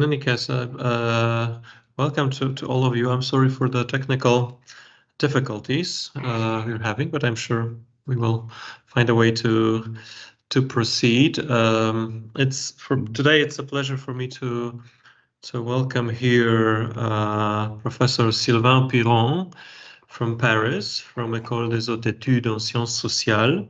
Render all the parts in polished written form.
In any case, welcome to all of you. I'm sorry for the technical difficulties we're having, but I'm sure we will find a way to proceed. It's for today. It's a pleasure for me to welcome here Professor Sylvain Piron from Paris, from École des Hautes Études en Sciences Sociales,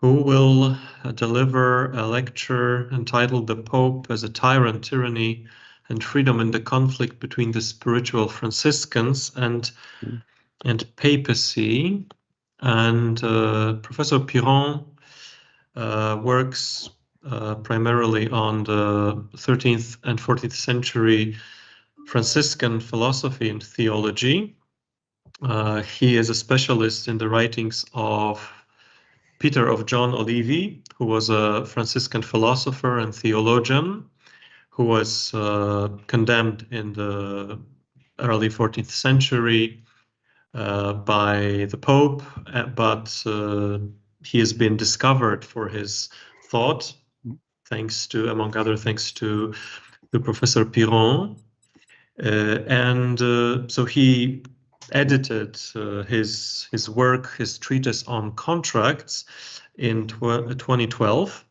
who will deliver a lecture entitled "The Pope as a Tyrant, Tyranny, and Freedom in the Conflict Between the Spiritual Franciscans and Papacy." And Professor Piron works primarily on the 13th and 14th century Franciscan philosophy and theology. He is a specialist in the writings of Peter of John Olivi, who was a Franciscan philosopher and theologian, who was condemned in the early 14th century by the Pope, but he has been discovered for his thought, thanks to, among other things, to Professor Piron. So he edited his work, his treatise on contracts in 2012,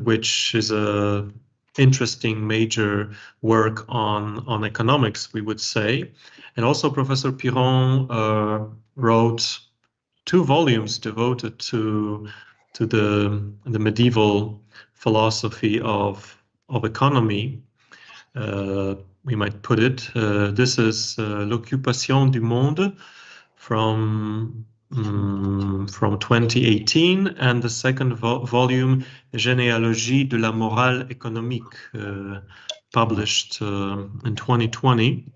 which is a interesting major work on economics, we would say. And also Professor Piron wrote 2 volumes devoted to the medieval philosophy of economy. We might put it. This is L'Occupation du Monde from 2018, and the second volume, Généalogie de la morale économique, published in 2020.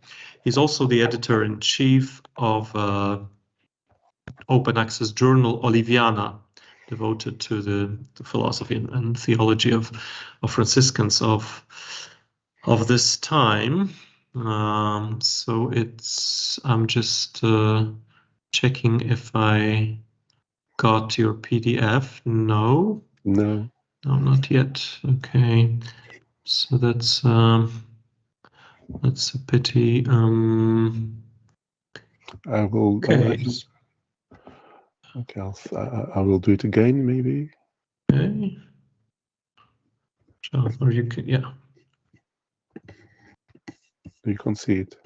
He's also the editor-in-chief of open access journal Oliviana, devoted to the philosophy and theology of Franciscans of this time. So I'm just checking if I got your PDF. No, not yet. Okay, so that's a pity. I will. Okay. Okay, I will do it again, maybe. Okay. Or you can, yeah. You can see it.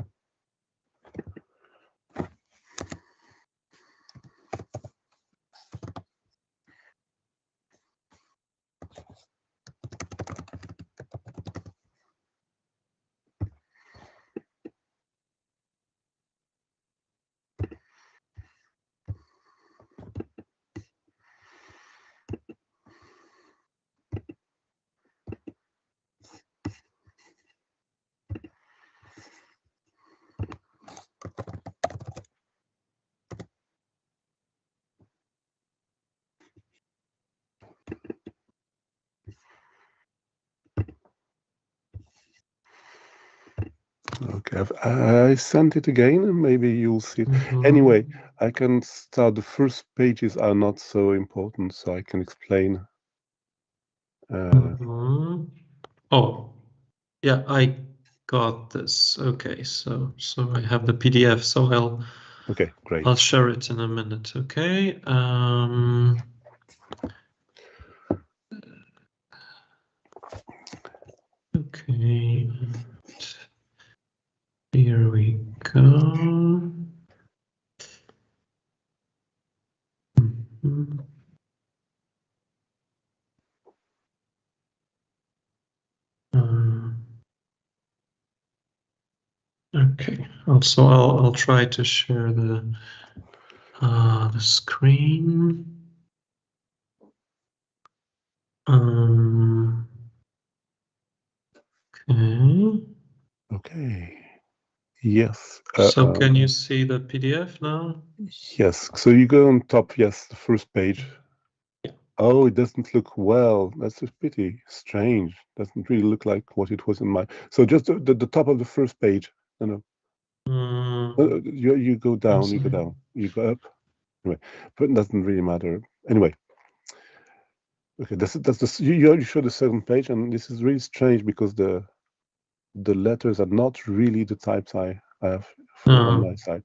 Okay, I sent it again, and maybe you'll see it. Anyway, I can start. The first pages are not so important, so I can explain. Oh, yeah, I got this. Okay, so I have the PDF. So okay, great. I'll share it in a minute. Okay. Okay. Here we go. Okay. Also, I'll try to share the screen. Okay. Okay. Yes. So can you see the PDF now? Yes. So you go on top. Yes, the first page. Yeah. Oh, it doesn't look well. That's a pity. Strange. Doesn't really look like what it was in my. So just the top of the first page. No. You go down. You go down. You go up. Anyway, but it doesn't really matter. Anyway. Okay, that's the you show the second page, and this is really strange because the letters are not really the types I have on my side.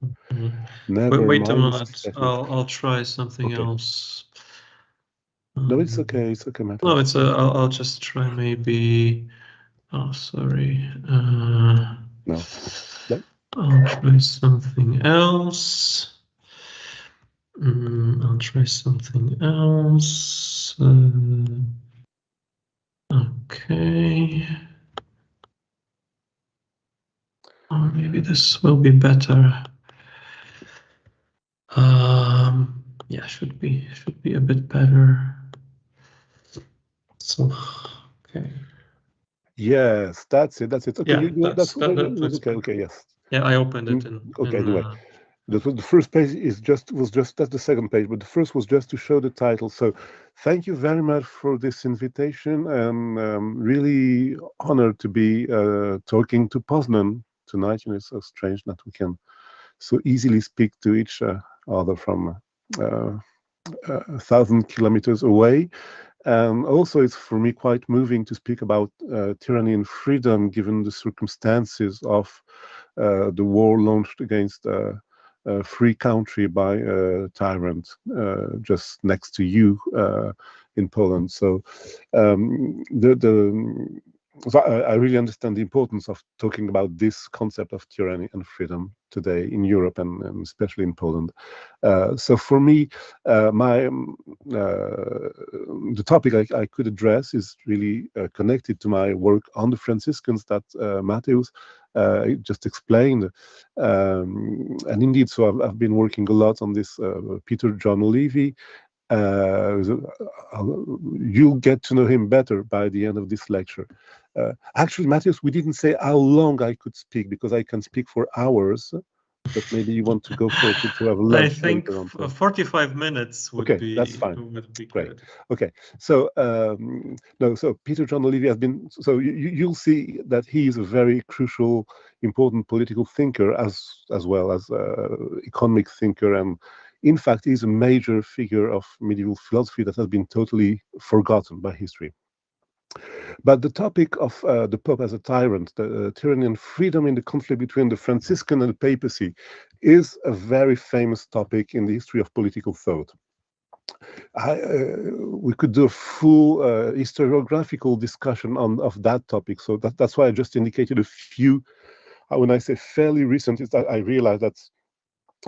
Never wait a mind. minute. I'll try something else. No, it's okay. It's okay, Matthew. No, it's I'll just try maybe. Oh, sorry. No. I'll try something else. I'll try something else. Okay. Or maybe this will be better. Yeah, should be a bit better. So, okay. Yes, that's it. That's it. Okay, Yeah, that's okay. Okay, yes. Yeah, I opened it okay, anyway. That was the first page was just that's the second page, but the first was just to show the title. So thank you very much for this invitation. Really honored to be talking to Poznan tonight. It's so strange that we can so easily speak to each other from 1,000 kilometers away. And also, it's for me quite moving to speak about tyranny and freedom, given the circumstances of the war launched against a free country by a tyrant just next to you in Poland. So so I really understand the importance of talking about this concept of tyranny and freedom today in Europe and especially in Poland. So for me, the topic I could address is really connected to my work on the Franciscans that Mateusz just explained. And indeed, so I've been working a lot on this Peter John Levy. You'll get to know him better by the end of this lecture. Actually, Mateusz, we didn't say how long I could speak because I can speak for hours. But maybe you want to go for to have lunch. I think 45 minutes would be that's fine. Great. Good. Okay, so no, so Peter John Levy has been. So you'll see that he is a very crucial, important political thinker as well as economic thinker, and in fact, he's a major figure of medieval philosophy that has been totally forgotten by history. But the topic of the Pope as a tyrant, the tyranny and freedom in the conflict between the Franciscan and the papacy, is a very famous topic in the history of political thought. We could do a full historiographical discussion of that topic. So that's why I just indicated a few. When I say fairly recent, is that I realized that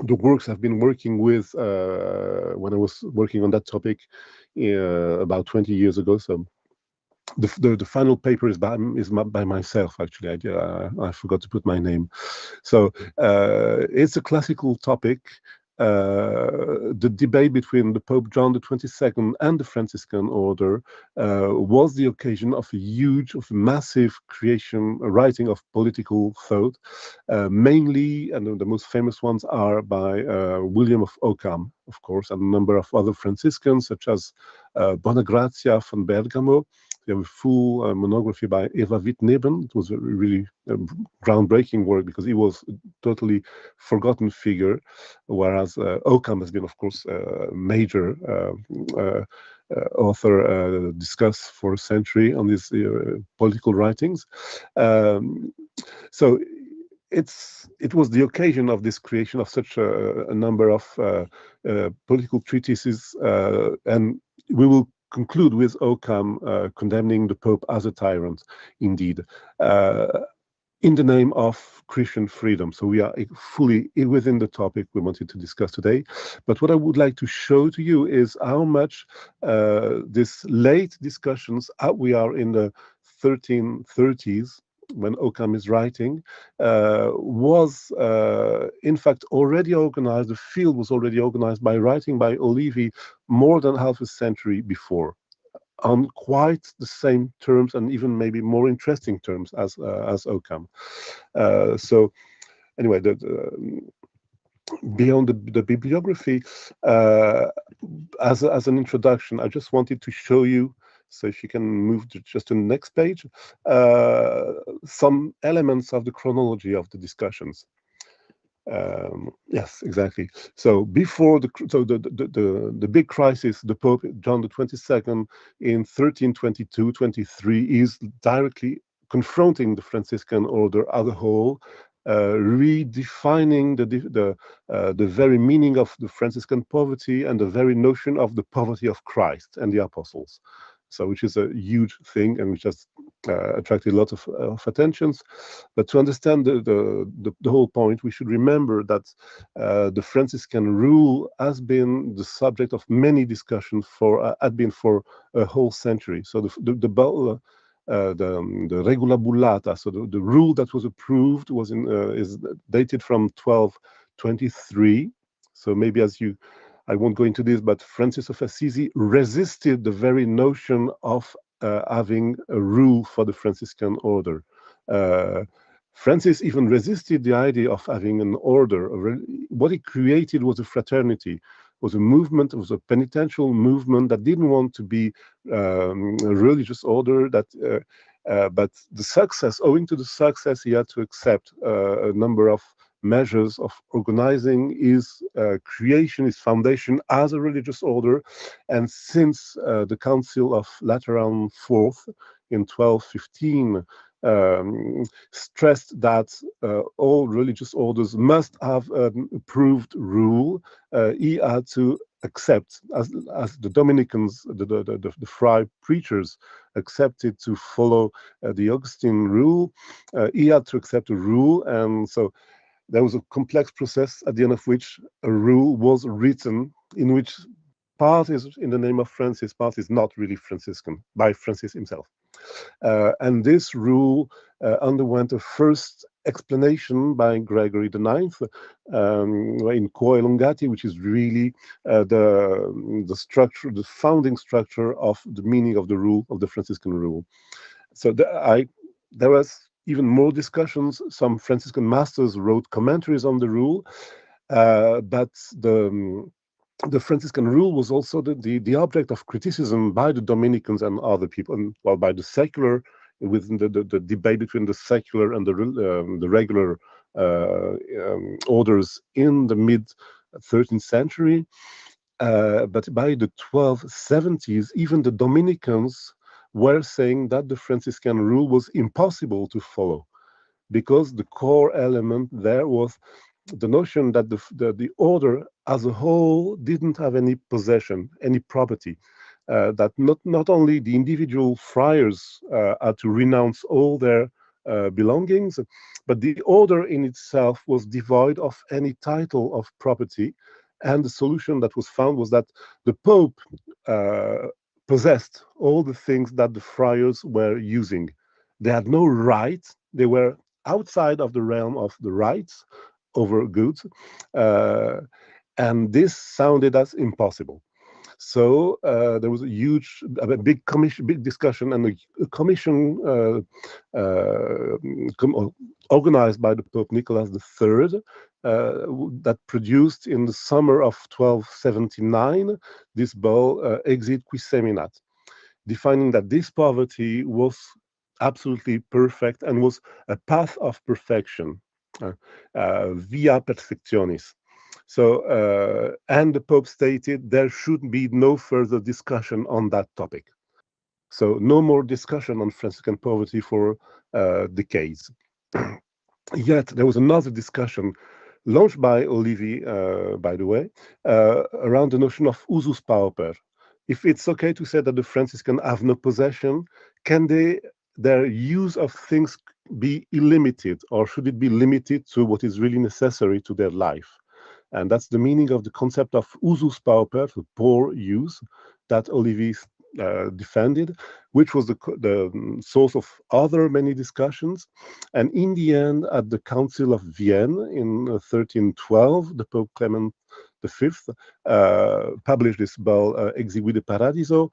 the works I've been working with when I was working on that topic about 20 years ago. So the final paper is by myself. Actually, I forgot to put my name. So it's a classical topic. The debate between the Pope John the 22nd and the Franciscan order was the occasion of a huge, of massive writing of political thought. Mainly, and the most famous ones are by William of Ockham, of course, and a number of other Franciscans, such as Bonagrazia von Bergamo. We have a full monography by Eva Wittneben. It was a really groundbreaking work because he was a totally forgotten figure, whereas Ockham has been, of course, a major author discussed for a century on these political writings. So it was the occasion of this creation of such a number of political treatises, and we will conclude with Ockham condemning the Pope as a tyrant, indeed, in the name of Christian freedom. So we are fully within the topic we wanted to discuss today. But what I would like to show to you is how much this late discussions, we are in the 1330s, when Ockham is writing, was in fact already organized. The field was already organized by writing by Olivi more than half a century before, on quite the same terms and even maybe more interesting terms as Ockham. So anyway, beyond the bibliography, as an introduction, I just wanted to show you. So if you can move just to the next page, some elements of the chronology of the discussions. Yes, exactly. So before the big crisis, the Pope John the 22nd in 1322-23 is directly confronting the Franciscan order as a whole, redefining the very meaning of the Franciscan poverty and the very notion of the poverty of Christ and the apostles. So, which is a huge thing and which has attracted a lot of attentions. But to understand the whole point, we should remember that the Franciscan rule has been the subject of many discussions had been for a whole century. So the regula bullata, so the rule that was approved is dated from 1223. So maybe I won't go into this, but Francis of Assisi resisted the very notion of having a rule for the Franciscan order. Uh, Francis even resisted the idea of having an order. What he created was a fraternity, was a movement, was a penitential movement that didn't want to be a religious order. But the success, owing to the success, he had to accept a number of measures of organizing his creation, his foundation as a religious order. And since the Council of Lateran IV in 1215 stressed that all religious orders must have an approved rule, he had to accept, as the Dominicans, the Fry preachers accepted to follow the Augustine rule, he had to accept a rule. And so there was a complex process at the end of which a rule was written in which part is in the name of Francis, part is not really Franciscan, by Francis himself. And this rule underwent a first explanation by Gregory IX in Quo Elongati, which is really the structure, the founding structure of the meaning of the rule, of the Franciscan rule. So there was even more discussions. Some Franciscan masters wrote commentaries on the rule, but the Franciscan rule was also the object of criticism by the Dominicans and other people, and well, by the secular, within the debate between the secular and the regular orders in the mid 13th century. But by the 1270s, even the Dominicans were saying that the Franciscan rule was impossible to follow, because the core element there was the notion that the order as a whole didn't have any possession, any property, that not only the individual friars had to renounce all their belongings, but the order in itself was devoid of any title of property. And the solution that was found was that the Pope possessed all the things that the friars were using. They had no right, they were outside of the realm of the rights over goods, and this sounded as impossible. So there was a big commission, big discussion, and a commission organized by the Pope Nicholas III that produced in the summer of 1279 this bull, Exit Qui Seminat, defining that this poverty was absolutely perfect and was a path of perfection, via perfectionis. So, and the Pope stated there should be no further discussion on that topic. So, no more discussion on Franciscan poverty for decades. Yet, there was another discussion launched by Olivi, by the way, around the notion of usus pauper. If it's okay to say that the Franciscans have no possession, can their use of things be illimited, or should it be limited to what is really necessary to their life? And that's the meaning of the concept of usus pauper, the poor use, that Olivi defended, which was the source of other many discussions. And in the end, at the Council of Vienne in 1312, the Pope Clement V published this bull, Exegui de Paradiso,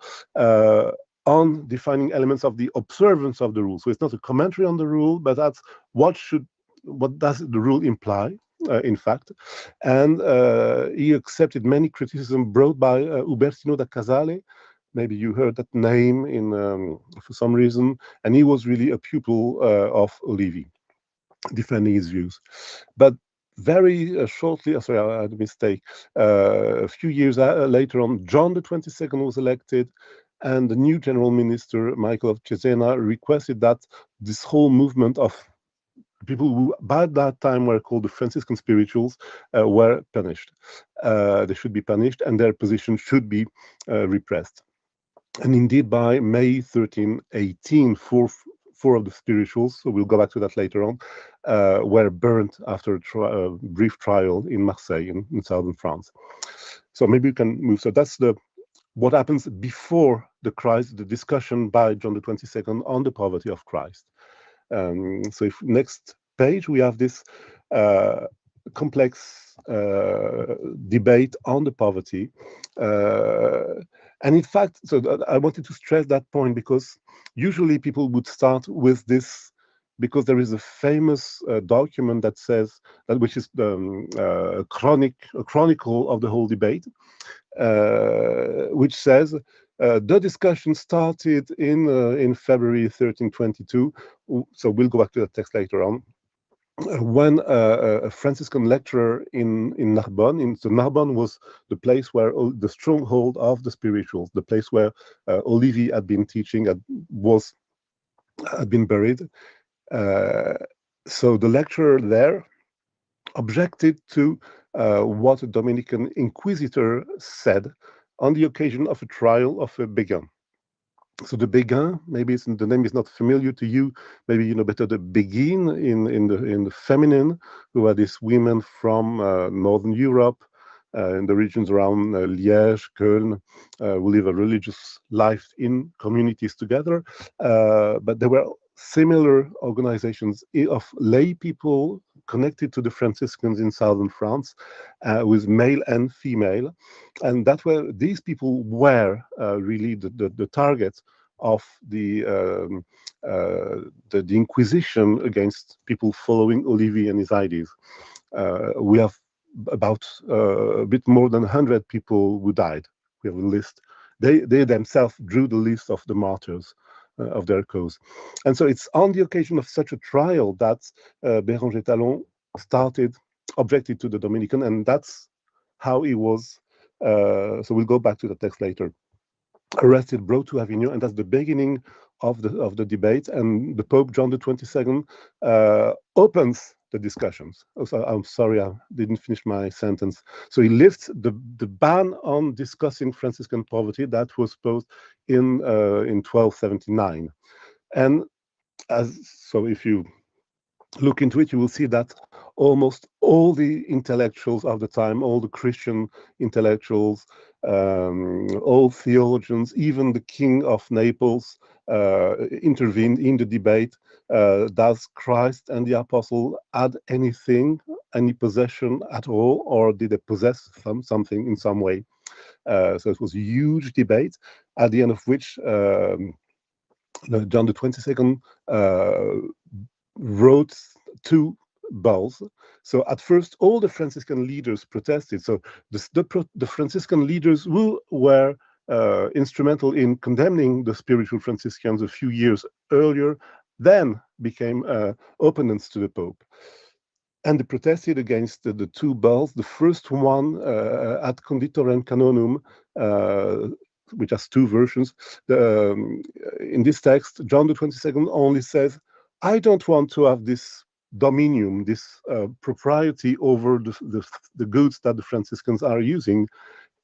on defining elements of the observance of the rule. So it's not a commentary on the rule, but that's what does the rule imply, in fact. And he accepted many criticism brought by Ubertino da Casale. Maybe you heard that name for some reason, and he was really a pupil of Olivi, defending his views. But very shortly, sorry, I had a mistake. A few years later on, John the 22nd was elected, and the new general minister, Michael of Cesena, requested that this whole movement of people who by that time were called the Franciscan spirituals were punished. They should be punished, and their position should be repressed. And indeed, by May 1318, four of the spirituals, so we'll go back to that later on, were burnt after a brief trial in Marseille, in southern France. So maybe you can move. So that's what happens before the discussion by John the 22nd on the poverty of Christ. So if next page, we have this complex debate on the poverty. And in fact, so I wanted to stress that point because usually people would start with this because there is a famous document that says that, which is a chronicle of the whole debate, which says the discussion started in February 1322. So we'll go back to the text later on. When a Franciscan lecturer in Narbonne, so Narbonne was the place where the stronghold of the spirituals, the place where Olivier had been teaching, had been buried. So the lecturer there objected to what a Dominican inquisitor said on the occasion of a trial of a Béguin. So the Béguin, maybe the name is not familiar to you. Maybe you know better the Béguines in the feminine, who are these women from Northern Europe, in the regions around Liège, Köln, who live a religious life in communities together. But there were similar organizations of lay people connected to the Franciscans in southern France, with male and female, and these people were really the target of the Inquisition against people following Olivier and his ideas. We have about a bit more than 100 people who died. We have a list. They themselves drew the list of the martyrs of their cause. And so it's on the occasion of such a trial that Béranger Talon objected to the Dominican, and that's how he was, so we'll go back to the text later, arrested, brought to Avignon, and that's the beginning of the debate. And the Pope John the 22nd opens the discussions. Also, I'm sorry, I didn't finish my sentence. So he lifts the ban on discussing Franciscan poverty that was posed in 1279. And so if you look into it, you will see that almost all the intellectuals of the time, all the Christian intellectuals, all theologians, even the King of Naples intervened in the debate. Does Christ and the apostle add anything, any possession at all, or did they possess something in some way? So it was a huge debate, at the end of which John the 22nd wrote 2 bulls. So at first, all the Franciscan leaders protested. So the Franciscan leaders who were instrumental in condemning the spiritual Franciscans a few years earlier, then became opponents to the Pope. And they protested against the 2 bulls. The first one, Ad Conditorem Canonum, which has 2 versions. In this text, John the 22nd only says, I don't want to have this dominium, this propriety over the goods that the Franciscans are using.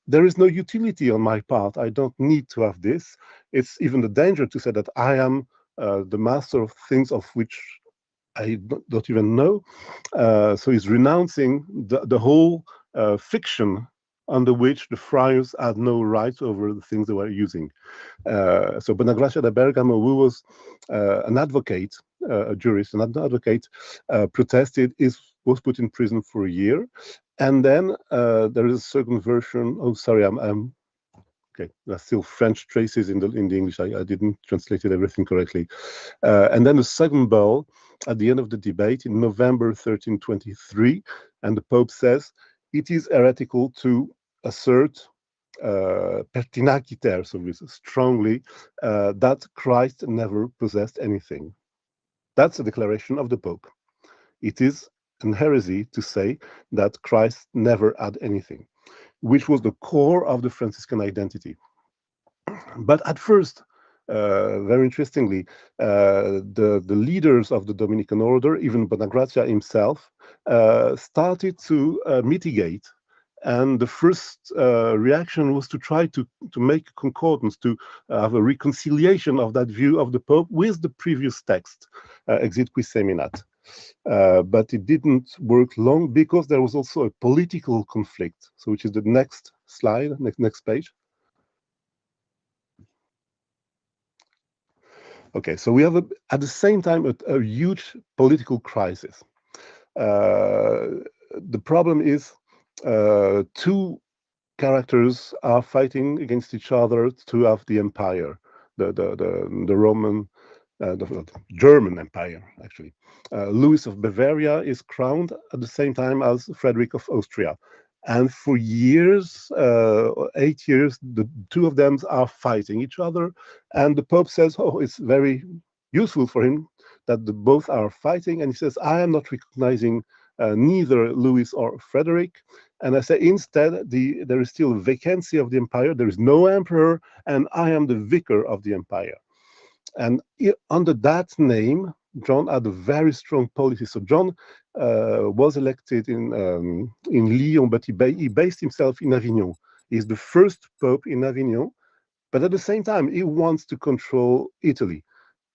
There is no utility on my part. I don't need to have this. It's even the danger to say that I am the master of things of which I don't even know. So he's renouncing the whole fiction under which the friars had no rights over the things they were using. So Bonagracia da Bergamo, who was an advocate, a jurist, an advocate, protested, was put in prison for a year. And then there is a second version. Oh, sorry, I'm okay. There's still French traces in the English. I didn't translate everything correctly. And then the second bull at the end of the debate in November 1323, and the Pope says it is heretical to assert pertinaciter, so strongly, that Christ never possessed anything. That's a declaration of the Pope. It is an heresy to say that Christ never had anything, which was the core of the Franciscan identity. But at first, very interestingly, the leaders of the Dominican order, even Bonagracia himself, started to mitigate. And the first reaction was to try to make a concordance, to have a reconciliation of that view of the Pope with the previous text, Exit Qui Seminat. But it didn't work long because there was also a political conflict. So, which is the next slide, next page. Okay, so we have at the same time a huge political crisis. The problem is two characters are fighting against each other to have the empire, the Roman, the German Empire, actually. Louis of Bavaria is crowned at the same time as Frederick of Austria. And for years, 8 years, the two of them are fighting each other. And the Pope says, oh, it's very useful for him that both are fighting. And he says, I am not recognizing neither Louis or Frederick. And I say, instead, there is still a vacancy of the empire. There is no emperor, and I am the vicar of the empire. And under that name, John had a very strong policy. So John was elected in Lyon, but he based himself in Avignon. He's the first pope in Avignon, but at the same time, he wants to control Italy.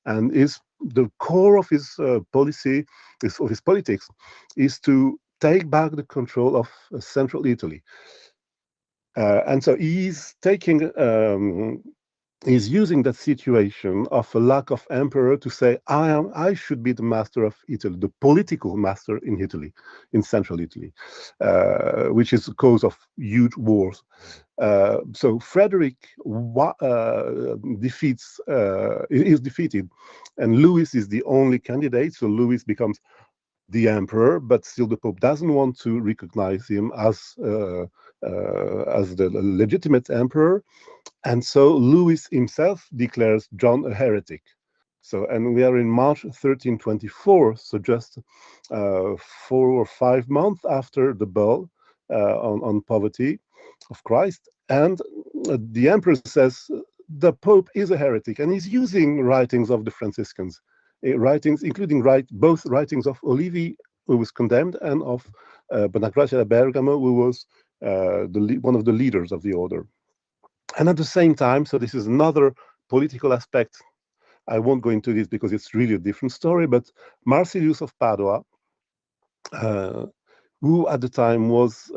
And the core of his policy, of his politics, is to take back the control of central Italy. And so he's is using that situation of a lack of emperor to say, I should be the master of Italy, the political master in Italy, in central Italy, which is the cause of huge wars. So Frederick is defeated, and Louis is the only candidate. So Louis becomes the emperor, but still the Pope doesn't want to recognize him as the legitimate emperor. And so Louis himself declares John a heretic. So, and we are in March 1324, so just 4 or 5 months after the bull on poverty of Christ. And the emperor says the Pope is a heretic, and he's using writings of the Franciscans, writings including both writings of Olivi, who was condemned, and of Bonagracia da Bergamo, who was one of the leaders of the order. And at the same time, so this is another political aspect. I won't go into this because it's really a different story, but Marsilius of Padua, who at the time was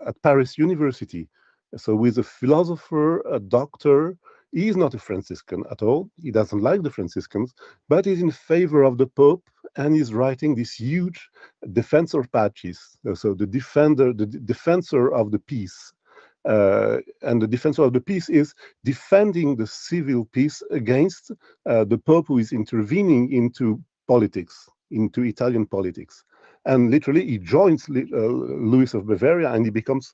at Paris University, so with a philosopher, a doctor, he is not a Franciscan at all. He doesn't like the Franciscans, but he's in favor of the Pope, and he's writing this huge Defensor Pacis, so the defensor of the peace. And the defensor of the peace is defending the civil peace against the Pope, who is intervening into politics, into Italian politics. And literally, he joins Louis of Bavaria, and he becomes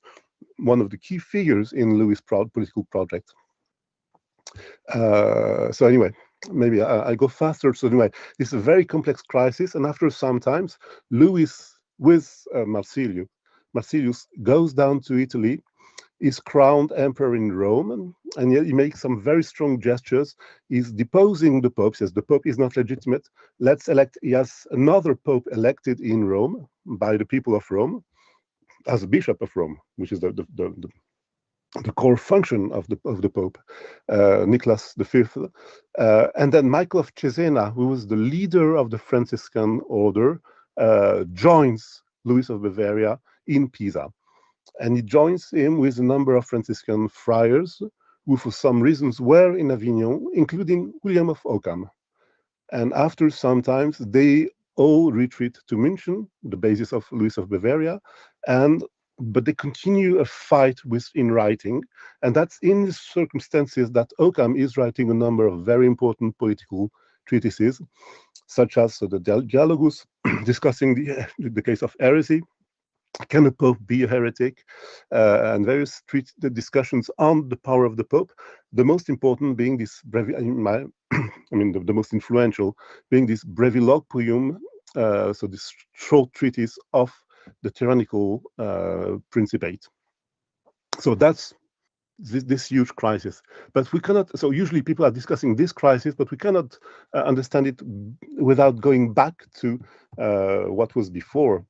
one of the key figures in Louis' political project. So anyway, maybe I go faster. So anyway, it's a very complex crisis, and after some times, Louis with Marsilius goes down to Italy, is crowned emperor in Rome, and yet he makes some very strong gestures. He's deposing the Pope, says the Pope is not legitimate. Let's elect, he has another Pope elected in Rome by the people of Rome as a Bishop of Rome, which is the core function of the Pope, Nicholas V. And then Michael of Cesena, who was the leader of the Franciscan order, joins Louis of Bavaria in Pisa. And he joins him with a number of Franciscan friars who, for some reasons, were in Avignon, including William of Ockham. And after some time, they all retreat to München, the basis of Louis of Bavaria, but they continue a fight in writing. And that's in the circumstances that Ockham is writing a number of very important political treatises, such as the Dialogus, discussing the case of heresy. Can a pope be a heretic? And various discussions on the power of the Pope. The most important being this the most influential being this Breviloquium so this short treatise of the tyrannical principate. So that's this huge crisis. But we cannot, so usually people are discussing this crisis, but we cannot understand it without going back to what was before.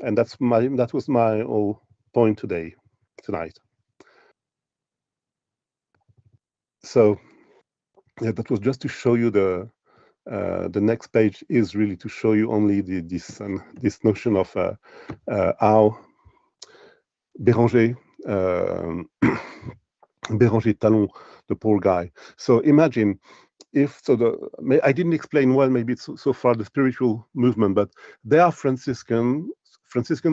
And that was my whole point tonight. So yeah, that was just to show you the next page is really to show you only this notion of how Béranger Béranger Talon, the poor guy. So imagine if I didn't explain well maybe it's so far the spiritual movement, but they are Franciscans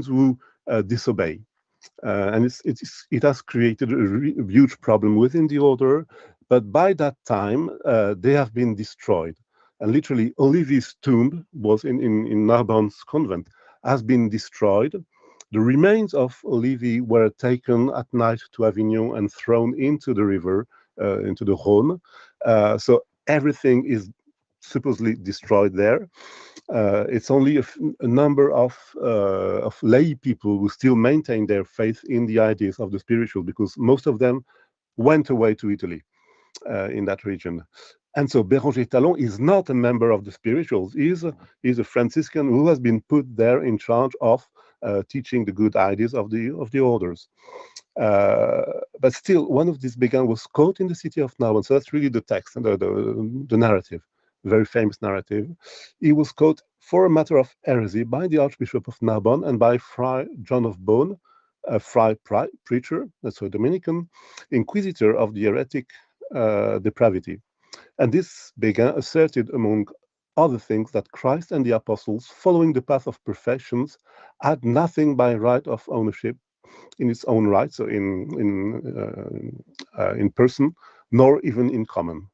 who disobey. And it has created a huge problem within the order. But by that time, they have been destroyed. And literally, Olivy's tomb was in Narbonne's convent, has been destroyed. The remains of Olivy were taken at night to Avignon and thrown into the river, into the Rhône. So everything is supposedly destroyed there. It's only a number of lay people who still maintain their faith in the ideas of the spiritual, because most of them went away to Italy in that region. And so Béranger Talon is not a member of the spirituals. He's a Franciscan who has been put there in charge of teaching the good ideas of the orders. But still, one of these began was caught in the city of Narbonne. So that's really the text and the narrative, very famous narrative. He was caught for a matter of heresy by the Archbishop of Narbonne and by Fray John of Beaune, a Fray preacher, that's a Dominican, inquisitor of the heretic depravity. And this began asserted, among other things, that Christ and the apostles, following the path of perfections, had nothing by right of ownership in its own right, so in person, nor even in common.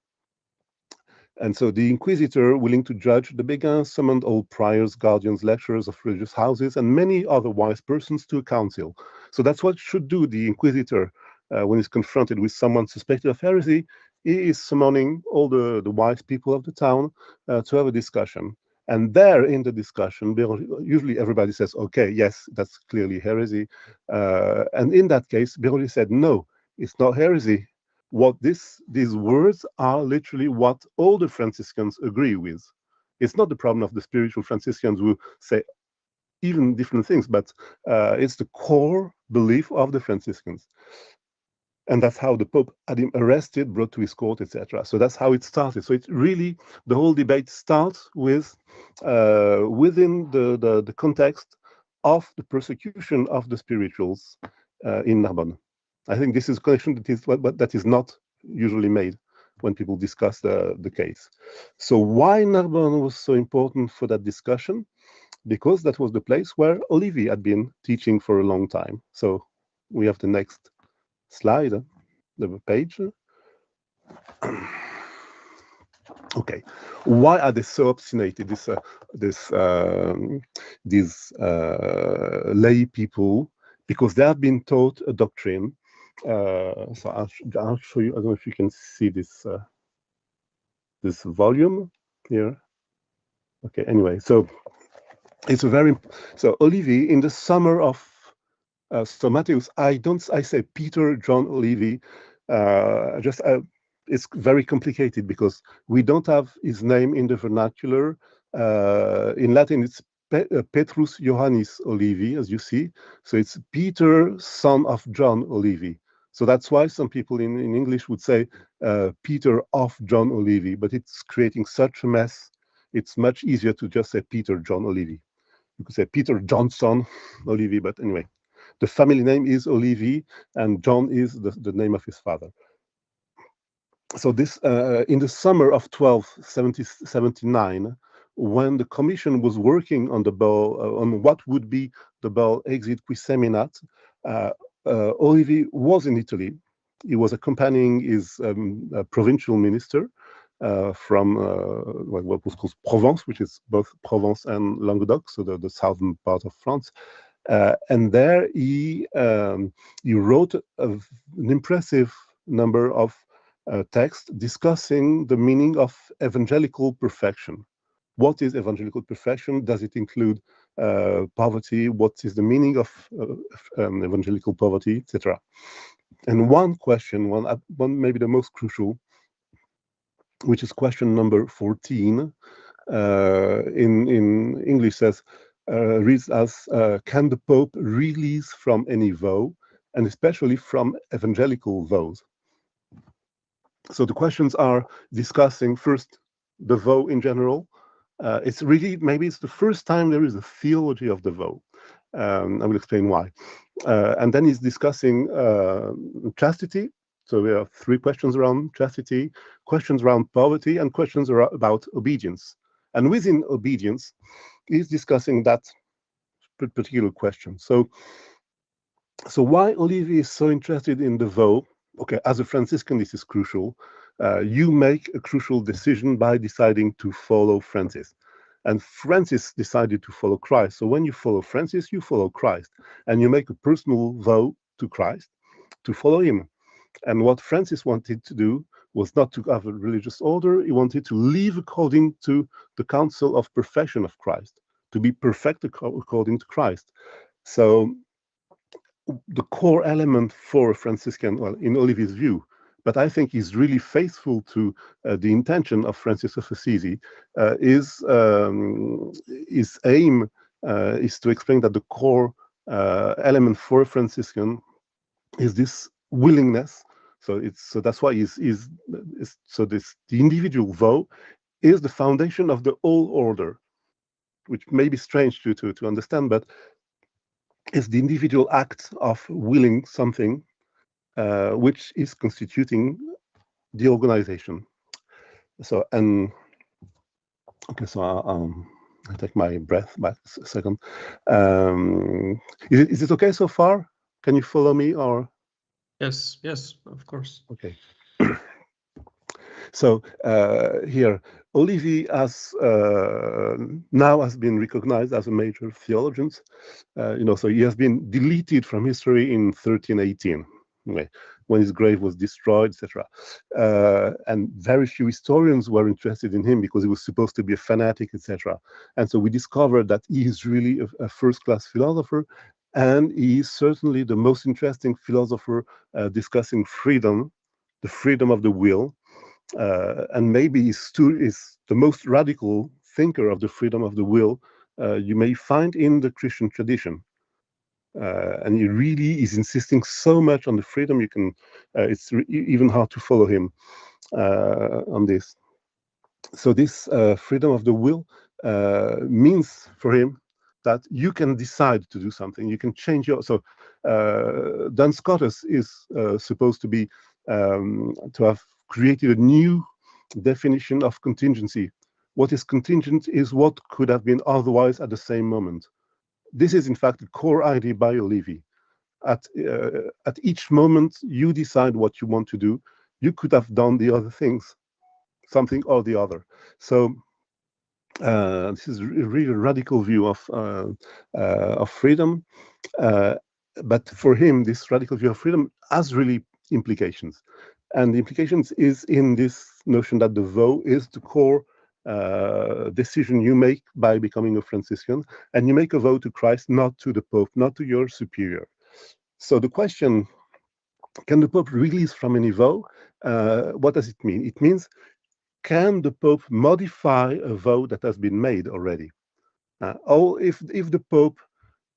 And so the inquisitor, willing to judge, the Béguin summoned all priors, guardians, lecturers of religious houses, and many other wise persons to a council. So that's what should do the inquisitor when he's confronted with someone suspected of heresy. He is summoning all the wise people of the town to have a discussion. And there in the discussion, usually everybody says, okay, yes, that's clearly heresy. And in that case, Béranger said, no, it's not heresy. What these words are literally what all the Franciscans agree with. It's not the problem of the spiritual Franciscans who say even different things, but it's the core belief of the Franciscans. And that's how the Pope had him arrested, brought to his court, etc. So that's how it started. So it's really, the whole debate starts with within the context of the persecution of the spirituals in Narbonne. I think this is a connection that is not usually made when people discuss the case. So why Narbonne was so important for that discussion? Because that was the place where Olivy had been teaching for a long time. So we have the next slide, the page. Okay, why are they so obstinated? These lay people, because they have been taught a doctrine. So I'll show you. I don't know if you can see this this volume here. Okay. Anyway, so it's a very Olivy in the summer of so Matthews. I say Peter John Olivy. It's very complicated because we don't have his name in the vernacular. In Latin, it's Petrus Johannes Olivy, as you see. So it's Peter, son of John Olivy. So that's why some people in English would say Peter of John Olivy, but it's creating such a mess. It's much easier to just say Peter John Olivy. You could say Peter Johnson Olivy, but anyway, the family name is Olivy, and John is the name of his father. So this, in the summer of 1279, when the commission was working on the bull, on what would be the bull Exit Qui Seminat, Olivy was in Italy. He was accompanying his provincial minister from what was called Provence, which is both Provence and Languedoc, so the southern part of France. And there he wrote an impressive number of texts discussing the meaning of evangelical perfection. What is evangelical perfection? Does it include poverty? What is the meaning of evangelical poverty, etc.? And one question, one maybe the most crucial, which is question number 14, in English says, reads as, can the Pope release from any vow, and especially from evangelical vows? So the questions are discussing first the vow in general. It's really, maybe it's the first time there is a theology of the vow. I will explain why. And then he's discussing chastity. So we have 3 questions around chastity, questions around poverty, and questions about obedience. And within obedience, he's discussing that particular question. So why Olivier is so interested in the vow? Okay, as a Franciscan, this is crucial. You make a crucial decision by deciding to follow Francis. And Francis decided to follow Christ. So when you follow Francis, you follow Christ. And you make a personal vow to Christ to follow him. And what Francis wanted to do was not to have a religious order. He wanted to live according to the counsel of perfection of Christ, to be perfect according to Christ. So the core element for a Franciscan, well, in Olivier's view, but I think he's really faithful to the intention of Francis of Assisi, his aim is to explain that the core element for a Franciscan is this willingness. So that's why the individual vow is the foundation of the whole order, which may be strange to understand, but it's the individual act of willing something which is constituting the organization. So, and okay, so I take my breath back a second. Is it okay so far? Can you follow me, or? Yes, of course. Okay. So here, Olivier now has been recognized as a major theologian. So he has been deleted from history in 1318, when his grave was destroyed, etc. And very few historians were interested in him because he was supposed to be a fanatic, etc. And so we discovered that he is really a first-class philosopher, and he is certainly the most interesting philosopher discussing freedom, the freedom of the will. And maybe is the most radical thinker of the freedom of the will you may find in the Christian tradition. And he really is insisting so much on the freedom, it's even hard to follow him on this. So this freedom of the will means for him that you can decide to do something, you can change so Duns Scotus is supposed to be to have created a new definition of contingency. What is contingent is what could have been otherwise at the same moment. This is in fact the core idea by Olivier. At each moment you decide what you want to do. You could have done the other things, something or the other. So this is really a radical view of freedom. But for him, this radical view of freedom has really implications. And the implications is in this notion that the vow is the core decision you make by becoming a Franciscan. And you make a vow to Christ, not to the Pope, not to your superior. So the question, can the Pope release from any vow? What does it mean? It means, can the Pope modify a vow that has been made already? Or if the Pope,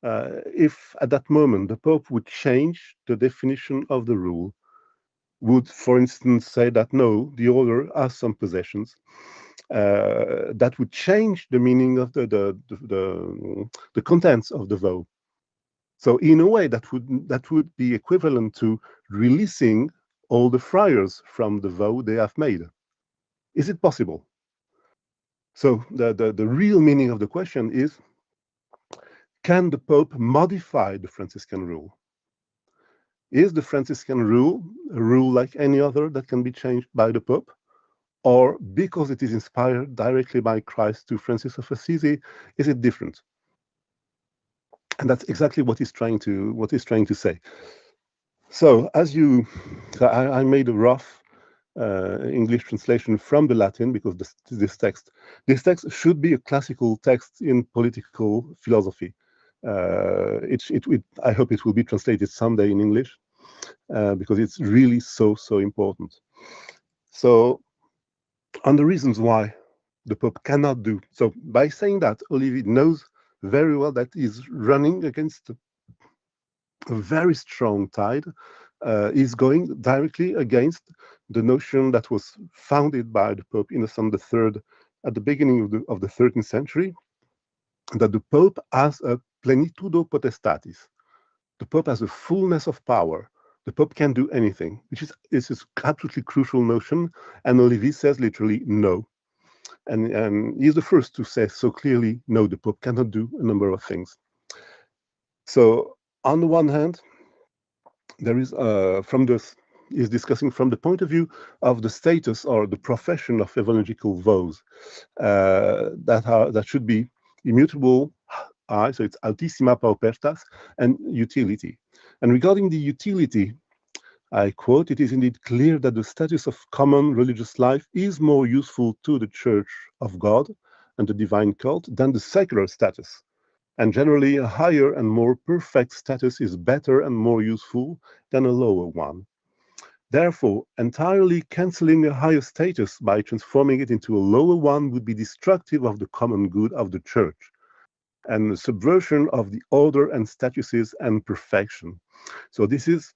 if at that moment the Pope would change the definition of the rule, would, for instance, say that no, the order has some possessions, that would change the meaning of the contents of the vow. So in a way, that would be equivalent to releasing all the friars from the vow they have made. Is it possible? So the real meaning of the question is, can the Pope modify the Franciscan rule? Is the Franciscan rule a rule like any other that can be changed by the Pope? Or because it is inspired directly by Christ to Francis of Assisi, is it different? And that's exactly what he's trying to say. So I made a rough English translation from the Latin, because this text should be a classical text in political philosophy. I hope it will be translated someday in English, because it's really so important. So, on the reasons why the Pope cannot do so, by saying that, Olivier knows very well that he's running against a very strong tide, is going directly against the notion that was founded by the Pope Innocent III at the beginning of the 13th century, that the Pope has a plenitudo potestatis. The Pope has a fullness of power. The Pope can do anything, which is absolutely crucial notion. And Olivier says literally no. And he's the first to say so clearly, no, the Pope cannot do a number of things. So on the one hand, there is is discussing from the point of view of the status or the profession of evangelical vows that should be immutable, so it's altissima paupertas and utility. And regarding the utility, I quote, "It is indeed clear that the status of common religious life is more useful to the Church of God and the divine cult than the secular status. And generally, a higher and more perfect status is better and more useful than a lower one. Therefore, entirely cancelling a higher status by transforming it into a lower one would be destructive of the common good of the Church and the subversion of the order and statuses and perfection." So this is,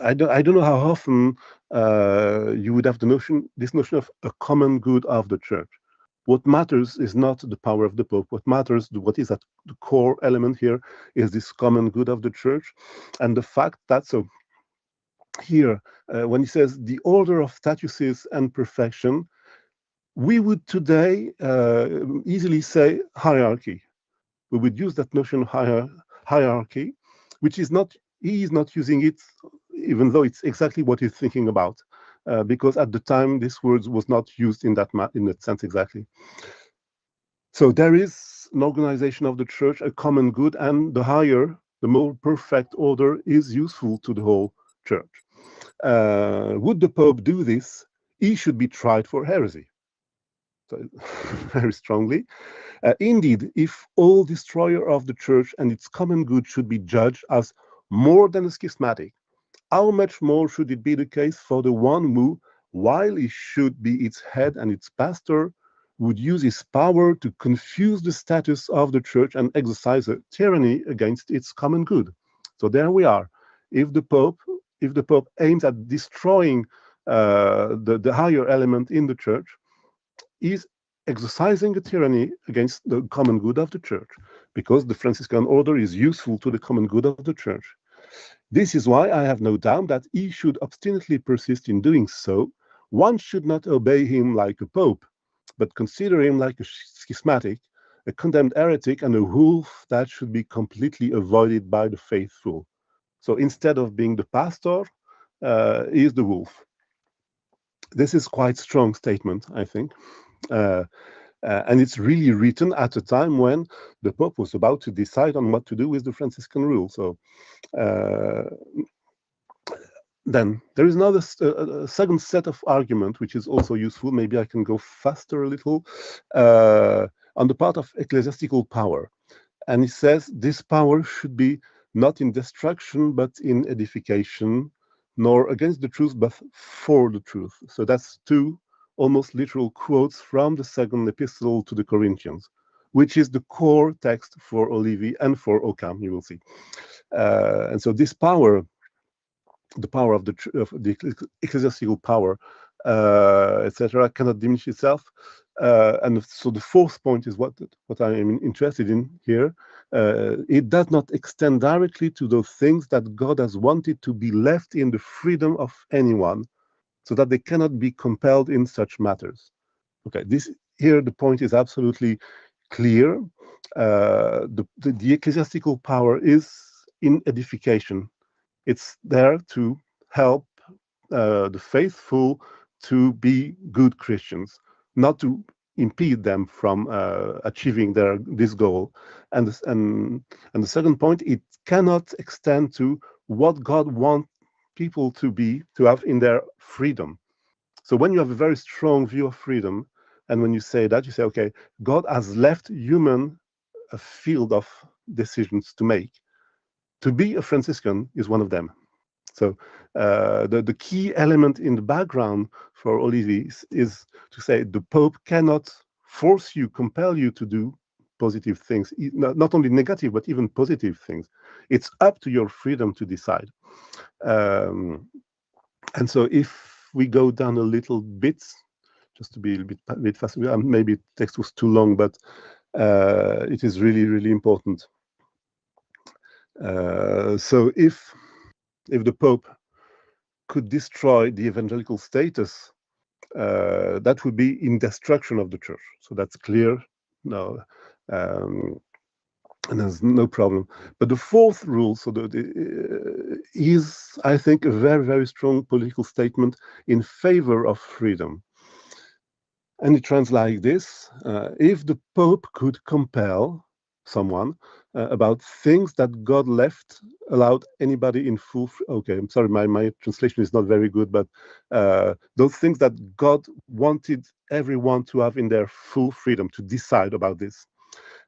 I don't know how often you would have this notion of a common good of the Church. What matters is not the power of the Pope. What matters, what is at the core element here, is this common good of the Church, and the fact that, so here, when he says the order of statuses and perfection, we would today easily say hierarchy. We would use that notion of hierarchy, which is not, he is not using it, even though it's exactly what he's thinking about, because at the time this word was not used in that sense exactly. So there is an organization of the Church, a common good, and the higher, the more perfect order is useful to the whole Church. Would the Pope do this? He should be tried for heresy. So, very strongly. Indeed, if all destroyer of the Church and its common good should be judged as more than a schismatic, how much more should it be the case for the one who, while he should be its head and its pastor, would use his power to confuse the status of the Church and exercise a tyranny against its common good? So there we are. If the Pope aims at destroying the higher element in the Church, is exercising a tyranny against the common good of the Church, because the Franciscan order is useful to the common good of the Church. This is why I have no doubt that he should obstinately persist in doing so. One should not obey him like a pope, but consider him like a schismatic, a condemned heretic, and a wolf that should be completely avoided by the faithful. So instead of being the pastor, he is the wolf. This is quite strong statement, I think. And it's really written at a time when the Pope was about to decide on what to do with the Franciscan rule. So then there is another second set of argument, which is also useful. Maybe I can go faster a little, on the part of ecclesiastical power. And he says this power should be not in destruction, but in edification, nor against the truth, but for the truth. So that's two almost literal quotes from the second epistle to the Corinthians, which is the core text for Olivier and for Occam, you will see. And so this power, the power of the ecclesiastical power, etc., cannot diminish itself. And so the fourth point is what I am interested in here. It does not extend directly to those things that God has wanted to be left in the freedom of anyone, so that they cannot be compelled in such matters. Okay, here the point is absolutely clear. The ecclesiastical power is in edification. It's there to help the faithful to be good Christians, not to impede them from achieving this goal. And the second point, it cannot extend to what God wants people to have in their freedom. So when you have a very strong view of freedom, and when you say that, you say, okay, God has left human a field of decisions to make. To be a Franciscan is one of them. So the key element in the background for Olivier is to say the Pope cannot force you, compel you to do positive things, not only negative, but even positive things. It's up to your freedom to decide. And so if we go down a little bit, just to be a bit faster, maybe the text was too long, but it is really, really important. So if the Pope could destroy the evangelical status, that would be in destruction of the church. So that's clear. No, and there's no problem. But the fourth rule, so is, I think, a very, very strong political statement in favor of freedom. And it runs like this: if the Pope could compel someone about things that God left, allowed anybody in full. Okay, I'm sorry, my translation is not very good, but those things that God wanted everyone to have in their full freedom to decide about this,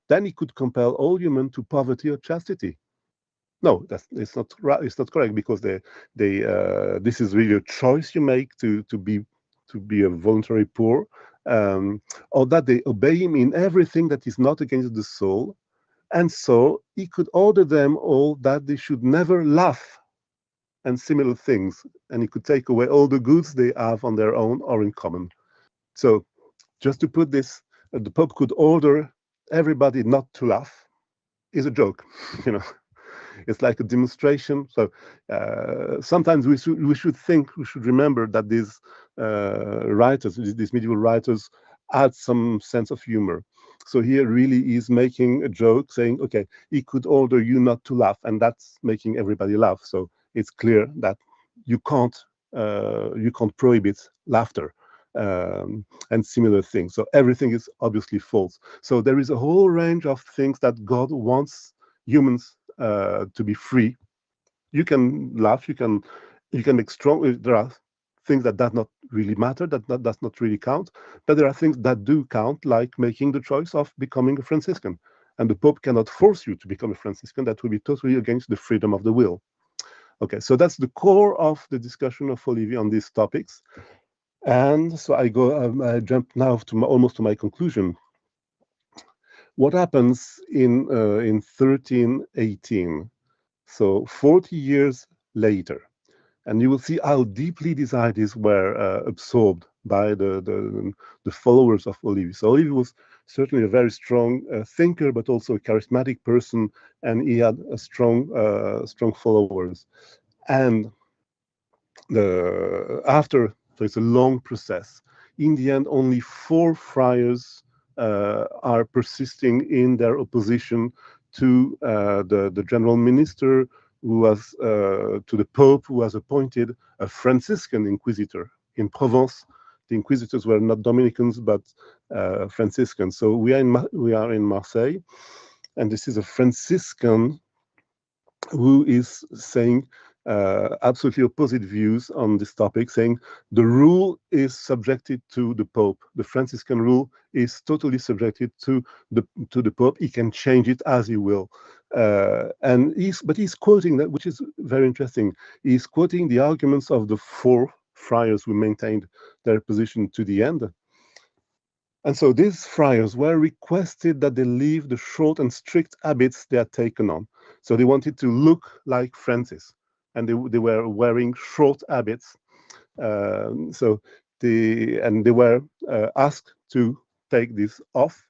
then he could compel all humans to poverty or chastity. No, it's not right. It's not correct, because this is really a choice you make to be a voluntary poor, or that they obey him in everything that is not against the soul. And so he could order them all that they should never laugh and similar things, and he could take away all the goods they have on their own or in common. So just to put this, the Pope could order everybody not to laugh is a joke, you know. It's like a demonstration. So sometimes we should remember that these writers, these medieval writers, add some sense of humor. So here really is making a joke, saying, okay, he could order you not to laugh, and that's making everybody laugh. So it's clear that you can't prohibit laughter. And similar things. So everything is obviously false. So there is a whole range of things that God wants humans to be free. You can laugh, you can make strong. There are things that does not really matter, that does not really count, but there are things that do count, like making the choice of becoming a Franciscan. And the Pope cannot force you to become a Franciscan. That will be totally against the freedom of the will. Okay, so that's the core of the discussion of Olivier on these topics. And so I jump now to almost to my conclusion. What happens in 1318? So 40 years later, and you will see how deeply these ideas were absorbed by the followers of Olivier. So Olivier was certainly a very strong thinker, but also a charismatic person, and he had a strong followers. And so it's a long process. In the end, only 4 friars are persisting in their opposition to the general minister, who was to the Pope, who was appointed a Franciscan inquisitor in Provence. The inquisitors were not Dominicans, but Franciscans. So we are in Marseille, and this is a Franciscan who is saying absolutely opposite views on this topic, saying the rule is subjected to the Pope. The Franciscan rule is totally subjected to the Pope. He can change it as he will. And he's quoting that, which is very interesting. He's quoting the arguments of the 4 friars who maintained their position to the end. And so these friars were requested that they leave the short and strict habits they had taken on. So they wanted to look like Francis, and they were wearing short habits. So they were asked to take this off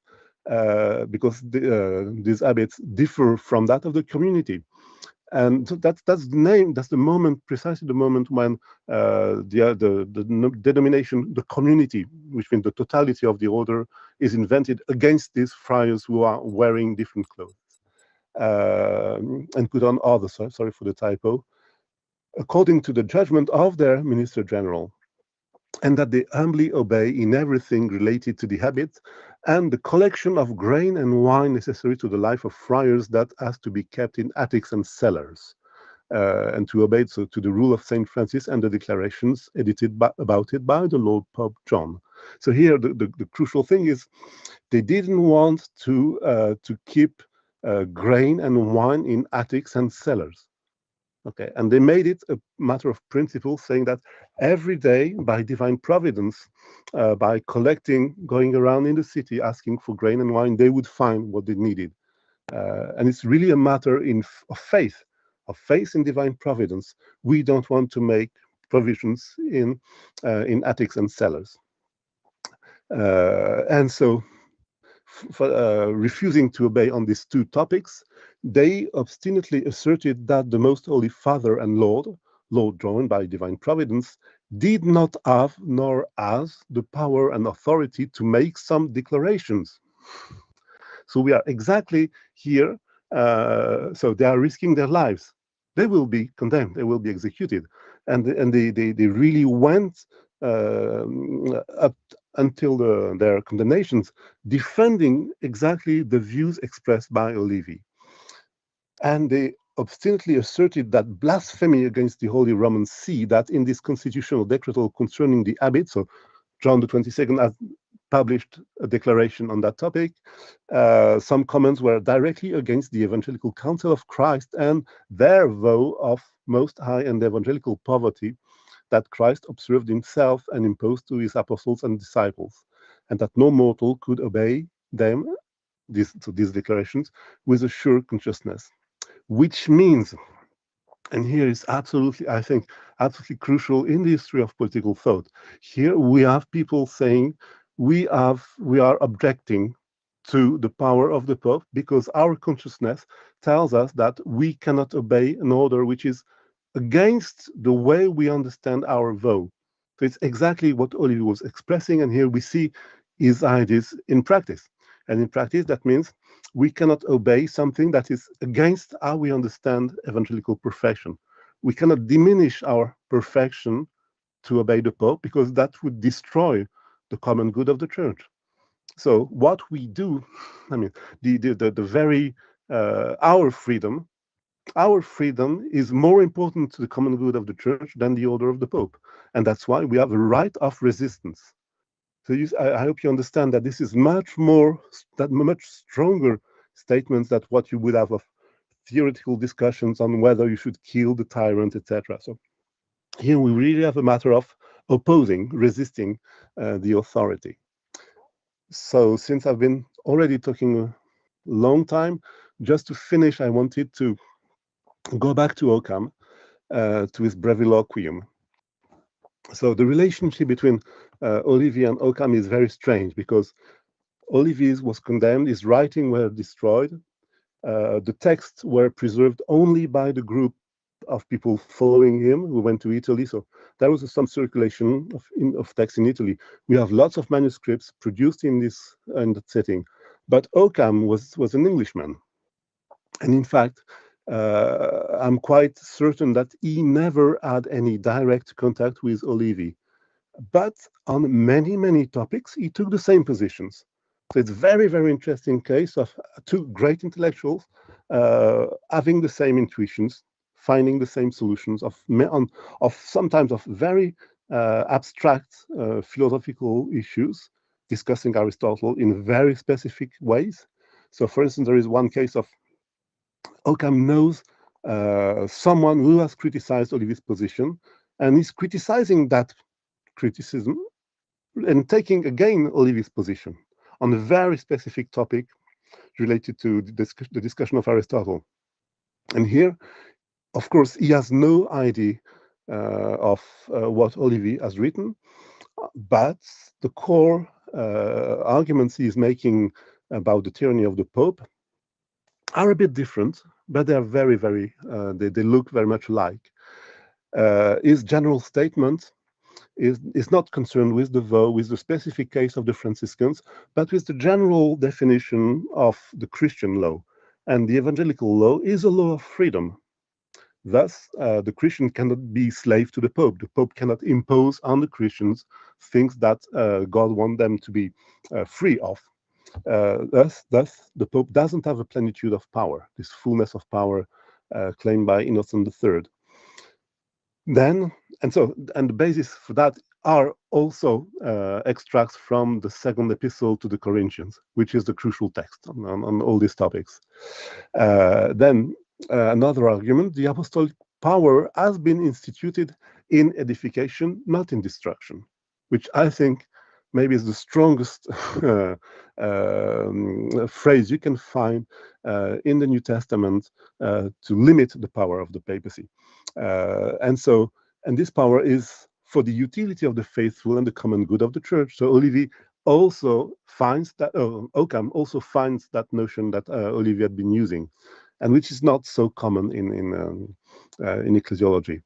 because these habits differ from that of the community. And so that's the moment, precisely the moment when the denomination, the community, which means the totality of the order, is invented against these friars who are wearing different clothes and put on others. Sorry for the typo. According to the judgment of their minister general, and that they humbly obey in everything related to the habit and the collection of grain and wine necessary to the life of friars that has to be kept in attics and cellars. and to obey to the rule of Saint Francis and the declarations edited about it by the Lord Pope John. So here the crucial thing is they didn't want to keep grain and wine in attics and cellars. Okay, and they made it a matter of principle, saying that every day, by divine providence, by going around in the city asking for grain and wine, they would find what they needed. And it's really a matter of faith in divine providence. We don't want to make provisions in attics and cellars. And so, refusing to obey on these two topics, they obstinately asserted that the Most Holy Father and Lord drawn by divine providence, did not have nor has the power and authority to make some declarations. So we are exactly here. So they are risking their lives. They will be condemned. They will be executed. And they really went up until their condemnations, defending exactly the views expressed by Olivi. And they obstinately asserted that blasphemy against the Holy Roman See, that in this constitutional decretal concerning the habit, so John the 22nd has published a declaration on that topic. Some comments were directly against the Evangelical Council of Christ and their vow of most high and evangelical poverty that Christ observed himself and imposed to his apostles and disciples, and that no mortal could obey them, these declarations, with a sure consciousness. Which means, and here is absolutely, I think, absolutely crucial in the history of political thought. Here we have people saying we are objecting to the power of the Pope because our consciousness tells us that we cannot obey an order which is against the way we understand our vow. So it's exactly what Olivier was expressing, and here we see his ideas in practice. And in practice, that means we cannot obey something that is against how we understand evangelical perfection. We cannot diminish our perfection to obey the Pope because that would destroy the common good of the Church. So what we do, I mean, the very our freedom is more important to the common good of the Church than the order of the Pope, and that's why we have a right of resistance. So I hope you understand that this is much stronger statements than what you would have of theoretical discussions on whether you should kill the tyrant, etc. So here we really have a matter of resisting the authority. So since I've been already talking a long time, just to finish, I wanted to go back to Occam, to his breviloquium. So the relationship between Olivier and Occam is very strange because Olivier was condemned, his writings were destroyed, the texts were preserved only by the group of people following him who went to Italy. So there was some circulation of texts in Italy. We have lots of manuscripts produced in that setting, but Occam was an Englishman, and in fact, I'm quite certain that he never had any direct contact with Olivier. But on many topics, he took the same positions. So it's a very interesting case of two great intellectuals having the same intuitions, finding the same solutions of sometimes of very abstract philosophical issues, discussing Aristotle in very specific ways. So, for instance, there is one case of Occam knows someone who has criticized Olivier's position, and is criticizing that criticism and taking again Olivier's position on a very specific topic related to the discussion of Aristotle. And here, of course, he has no idea of what Olivier has written, but the core arguments he is making about the tyranny of the Pope are a bit different, but they are very, they look very much alike. His general statement is not concerned with the vow, with the specific case of the Franciscans, but with the general definition of the Christian law. And the evangelical law is a law of freedom. Thus, the Christian cannot be slave to the Pope. The Pope cannot impose on the Christians things that God wants them to be free of. Thus, the Pope doesn't have a plenitude of power, this fullness of power claimed by Innocent III. Then, and the basis for that are also extracts from the second epistle to the Corinthians, which is the crucial text on all these topics. Then another argument, the apostolic power has been instituted in edification, not in destruction, which I think maybe is the strongest phrase you can find in the New Testament to limit the power of the papacy. And this power is for the utility of the faithful and the common good of the church. So Olivier also finds that, Occam also finds that notion that Olivier had been using, and which is not so common in ecclesiology.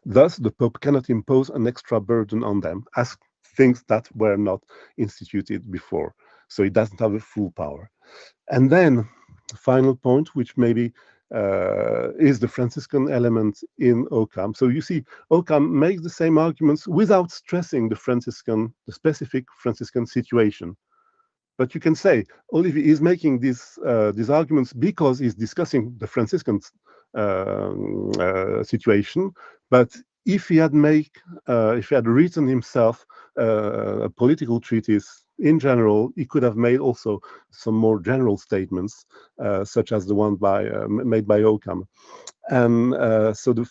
Thus, the Pope cannot impose an extra burden on them as things that were not instituted before. So he doesn't have a full power. And then, the final point, which maybe is the Franciscan element in Occam. So you see, Occam makes the same arguments without stressing the specific Franciscan situation. But you can say Olivier is making these arguments because he's discussing the Franciscan situation. But if he had written himself a political treatise in general, he could have made also some more general statements, such as the one made by Occam. And so the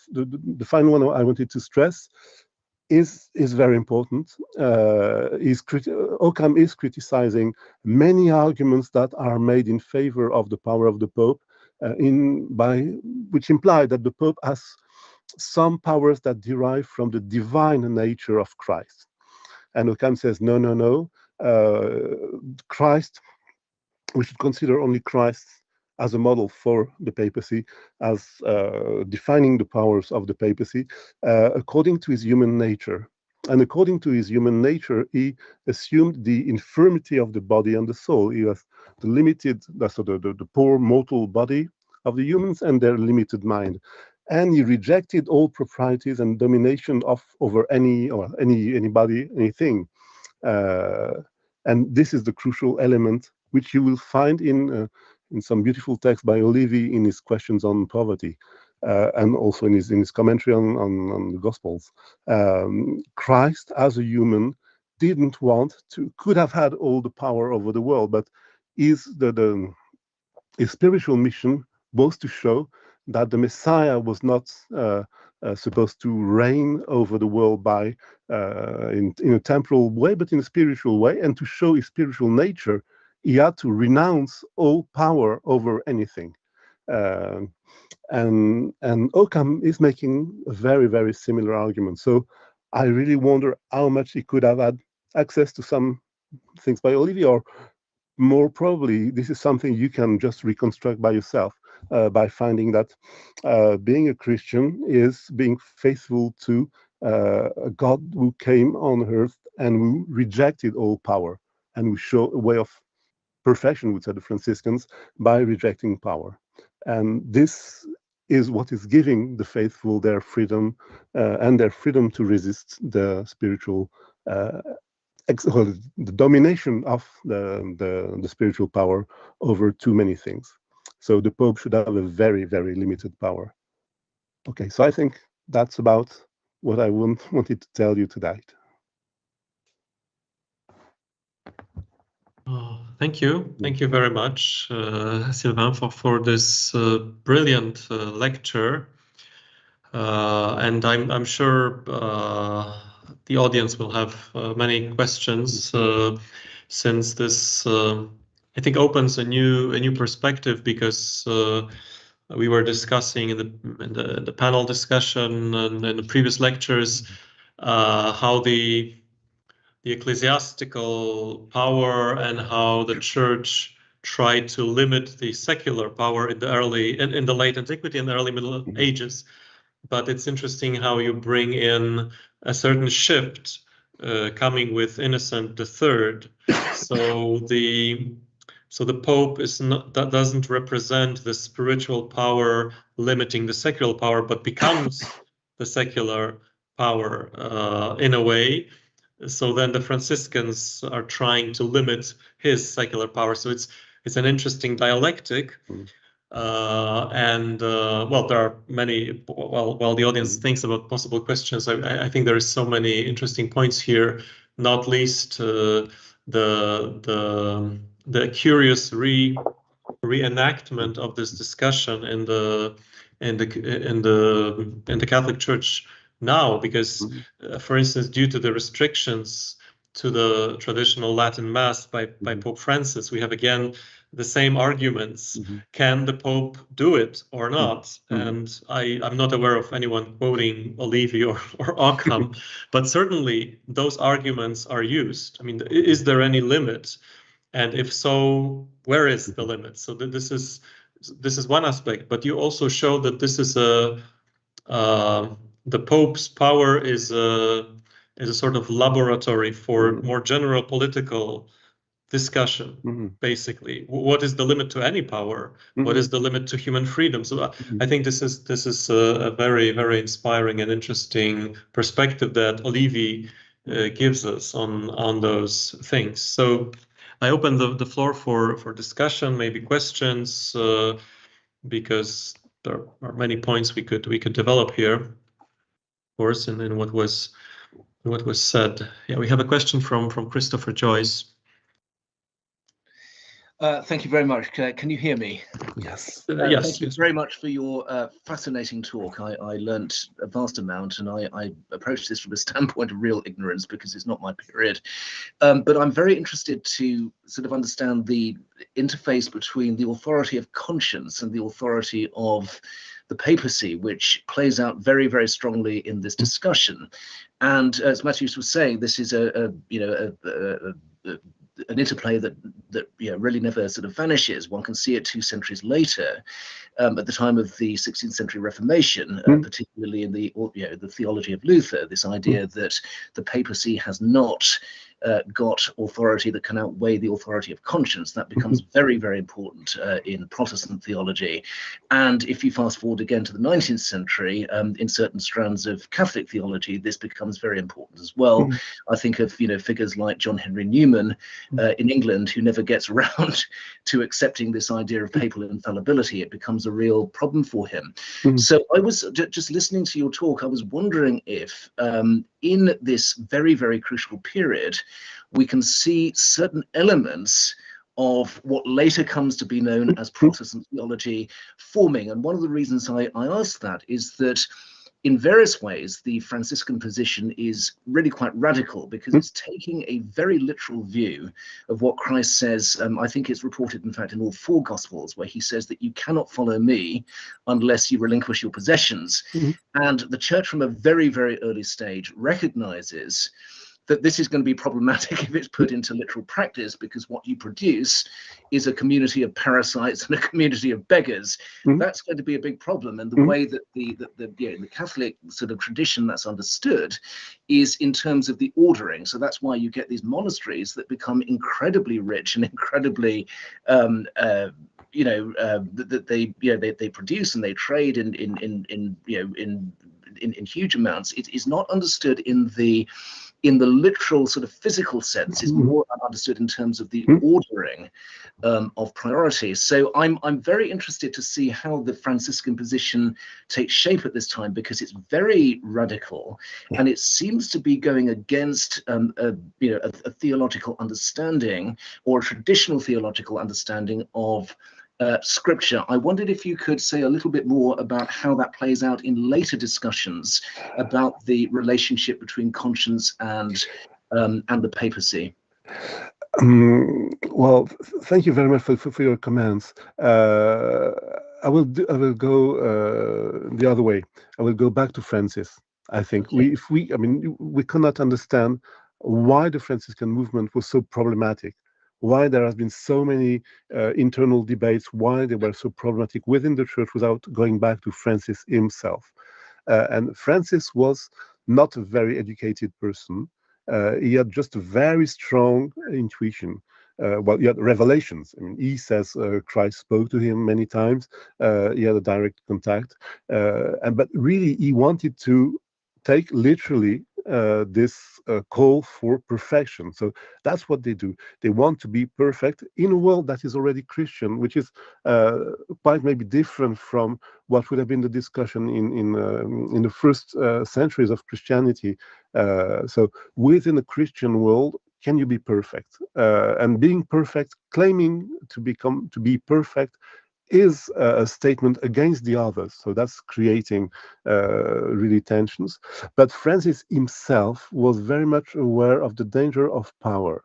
final one I wanted to stress is very important. Occam is criticizing many arguments that are made in favor of the power of the Pope, which imply that the Pope has some powers that derive from the divine nature of Christ. And Occam says, no. Christ, we should consider only Christ as a model for the papacy, as defining the powers of the papacy according to his human nature. And according to his human nature, he assumed the infirmity of the body and the soul. He has the poor mortal body of the humans and their limited mind. And he rejected all proprieties and domination over anybody, anything. And this is the crucial element, which you will find in some beautiful text by Olivier in his questions on poverty, and also in his commentary on the Gospels. Christ, as a human, could have had all the power over the world, but his spiritual mission was to show that the Messiah was not supposed to reign over the world in a temporal way, but in a spiritual way. And to show his spiritual nature, he had to renounce all power over anything. And Occam is making a very, very similar argument. So I really wonder how much he could have had access to some things by Olivier, or more probably, this is something you can just reconstruct by yourself, by finding that being a Christian is being faithful to a God who came on earth and who rejected all power, and who show a way of perfection, would say the Franciscans, by rejecting power. And this is what is giving the faithful their freedom and their freedom to resist the spiritual the domination of the spiritual power over too many things. So the Pope should have a very, very limited power. Okay, so I think that's about what I wanted to tell you tonight. Thank you. Thank you very much, Sylvain, for this brilliant lecture. And I'm sure the audience will have many questions, since this I think opens a new perspective, because we were discussing in the panel discussion and in the previous lectures how the ecclesiastical power and how the church tried to limit the secular power in the late antiquity and the early Middle Ages. But it's interesting how you bring in a certain shift coming with Innocent III. So the Pope doesn't represent the spiritual power limiting the secular power, but becomes the secular power in a way. So then the Franciscans are trying to limit his secular power. So it's an interesting dialectic. Well, there are many. While the audience thinks about possible questions, I think there is so many interesting points here. Not least the curious reenactment of this discussion in the Catholic Church now, because, for instance, due to the restrictions to the traditional Latin Mass by Pope Francis, we have again the same arguments. Can the Pope do it or not? And I'm not aware of anyone quoting Olivi or Occam, but certainly those arguments are used. I mean, is there any limit? And if so, where is the limit? So this is one aspect, but you also show that this is the Pope's power is a sort of laboratory for more general political discussion. Basically, what is the limit to any power? What is the limit to human freedom? So I think this is a very, very inspiring and interesting perspective that Olivi gives us on those things. So I open the floor for discussion, maybe questions, because there are many points we could develop here, of course, and in what was said. Yeah, we have a question from Christopher Joyce. Thank you very much. Can you hear me? Yes. Yes. Thank you very much for your fascinating talk. I learnt a vast amount, and I approached this from a standpoint of real ignorance because it's not my period. But I'm very interested to sort of understand the interface between the authority of conscience and the authority of the papacy, which plays out very, very strongly in this discussion. And as Matthias was saying, this is an interplay that really never sort of vanishes. One can see it 2 centuries later, at the time of the 16th century Reformation, particularly in the theology of Luther. This idea that the papacy has not got authority that can outweigh the authority of conscience. That becomes very, very important in Protestant theology. And if you fast forward again to the 19th century, in certain strands of Catholic theology, this becomes very important as well. I think of figures like John Henry Newman in England, who never gets around to accepting this idea of papal infallibility. It becomes a real problem for him. So I was just listening to your talk. I was wondering if in this very, very crucial period, we can see certain elements of what later comes to be known as Protestant theology forming. And one of the reasons I ask that is that in various ways, the Franciscan position is really quite radical because it's taking a very literal view of what Christ says. I think it's reported, in fact, in all 4 Gospels, where he says that you cannot follow me unless you relinquish your possessions. And the church from a very, very early stage recognizes that this is going to be problematic if it's put into literal practice, because what you produce is a community of parasites and a community of beggars. That's going to be a big problem. And the way that the Catholic sort of tradition that's understood is in terms of the ordering. So that's why you get these monasteries that become incredibly rich and incredibly that they produce and they trade in huge amounts. It is not understood in the literal sort of physical sense. Is more understood in terms of the ordering of priorities. So I'm very interested to see how the Franciscan position takes shape at this time, because it's very radical, and it seems to be going against a theological understanding, or a traditional theological understanding of scripture. I wondered if you could say a little bit more about how that plays out in later discussions about the relationship between conscience and the papacy. Well, thank you very much for your comments. I will go the other way. I will go back to Francis. I think we cannot understand why the Franciscan movement was so problematic, why there has been so many internal debates, why they were so problematic within the church, without going back to Francis himself. And Francis was not a very educated person. He had just a very strong intuition. He had revelations. I mean, he says Christ spoke to him many times. He had a direct contact. But really, he wanted to take literally this call for perfection. So that's what they do. They want to be perfect in a world that is already Christian, which is quite maybe different from what would have been the discussion in the first centuries of Christianity. So within a Christian world, can you be perfect? And being perfect, claiming to be perfect, is a statement against the others. So that's creating really tensions. But Francis himself was very much aware of the danger of power.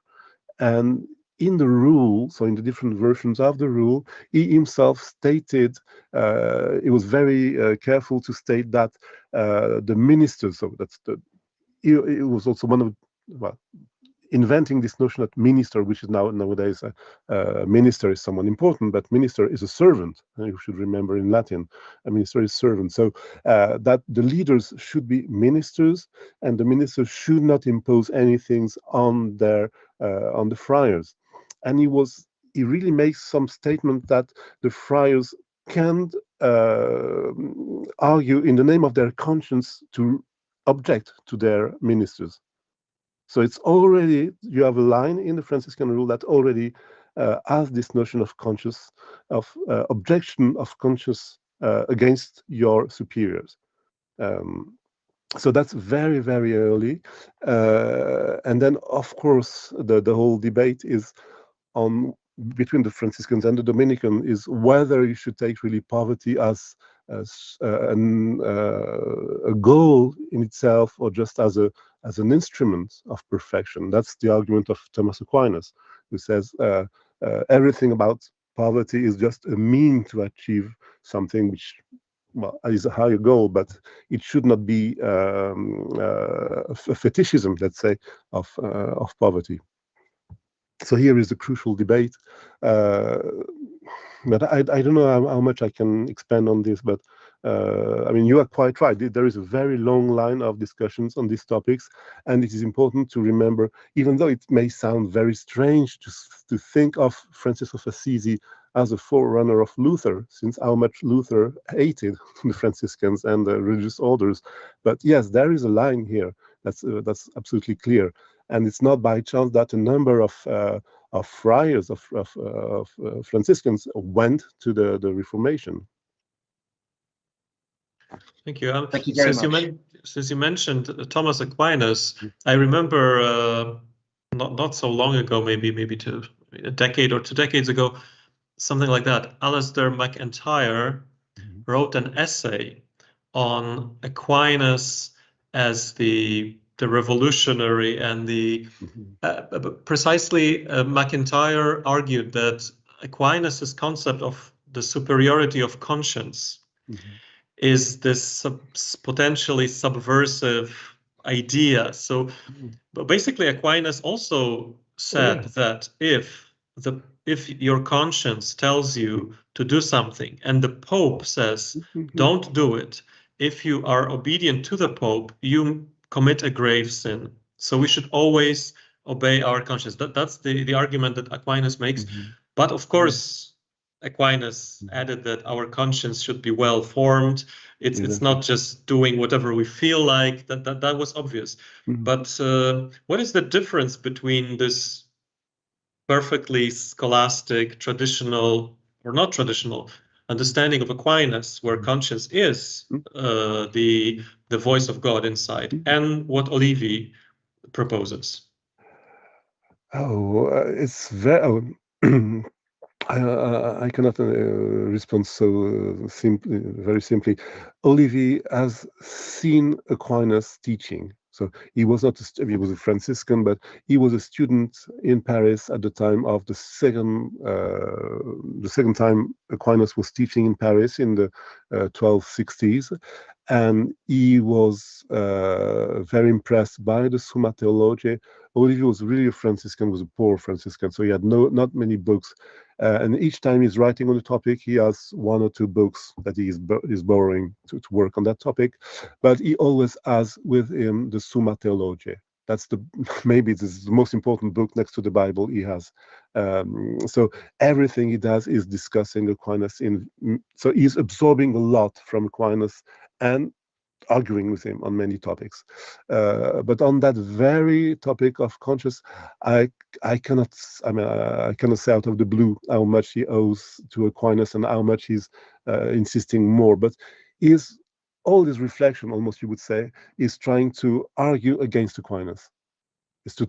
And in the rule, so in the different versions of the rule, he himself stated, he was very careful to state that the ministers, so that's he was also one of, well, inventing this notion that minister, which is nowadays minister is someone important, but minister is a servant. You should remember in Latin, a minister is servant. So that the leaders should be ministers, and the ministers should not impose anything on the friars. And he really makes some statement that the friars can argue in the name of their conscience to object to their ministers. So it's already, you have a line in the Franciscan rule that already has this notion of objection of conscience against your superiors. So that's very, very early. And then, of course, the whole debate is on between the Franciscans and the Dominican is whether you should take really poverty as a goal in itself or just as an instrument of perfection. That's the argument of Thomas Aquinas, who says everything about poverty is just a mean to achieve something which, well, is a higher goal, but it should not be a fetishism, let's say, of poverty. So here is the crucial debate. But I don't know how much I can expand on this, but I mean, you are quite right. There is a very long line of discussions on these topics, and it is important to remember, even though it may sound very strange to think of Francis of Assisi as a forerunner of Luther, since how much Luther hated the Franciscans and the religious orders. But yes, there is a line here that's absolutely clear, and it's not by chance that a number of friars of Franciscans went to the Reformation. Thank you. Thank you very much. Since you mentioned Thomas Aquinas, I remember not so long ago, maybe a decade or 2 decades ago, something like that, Alistair MacIntyre wrote an essay on Aquinas as the revolutionary and the precisely MacIntyre argued that Aquinas' concept of the superiority of conscience is this potentially subversive idea. So, but basically Aquinas also said that if your conscience tells you to do something and the Pope says don't do it, if you are obedient to the Pope, you commit a grave sin. So we should always obey our conscience. That's the argument that Aquinas makes. But of course, Aquinas added that our conscience should be well formed. It's not just doing whatever we feel like. That was obvious. But what is the difference between this perfectly scholastic, traditional or not traditional understanding of Aquinas, where conscience is the voice of God inside, and what Olivi proposes? It's very. I cannot respond so simply, very simply. Olivi has seen Aquinas teaching. So he was not he was a Franciscan, but he was a student in Paris at the time of the second time Aquinas was teaching in Paris in the 1260s. And he was very impressed by the Summa Theologiae. Olivi was really a Franciscan, was a poor Franciscan, so he had not many books. And each time he's writing on the topic, he has 1 or 2 books that he is borrowing to work on that topic. But he always has with him the Summa Theologiae. That's maybe this is the most important book next to the Bible he has. So everything he does is discussing Aquinas. So he's absorbing a lot from Aquinas. And arguing with him on many topics. But on that very topic of conscious, I cannot say out of the blue how much he owes to Aquinas and how much he's insisting more. But all this reflection, almost you would say, is trying to argue against Aquinas, is to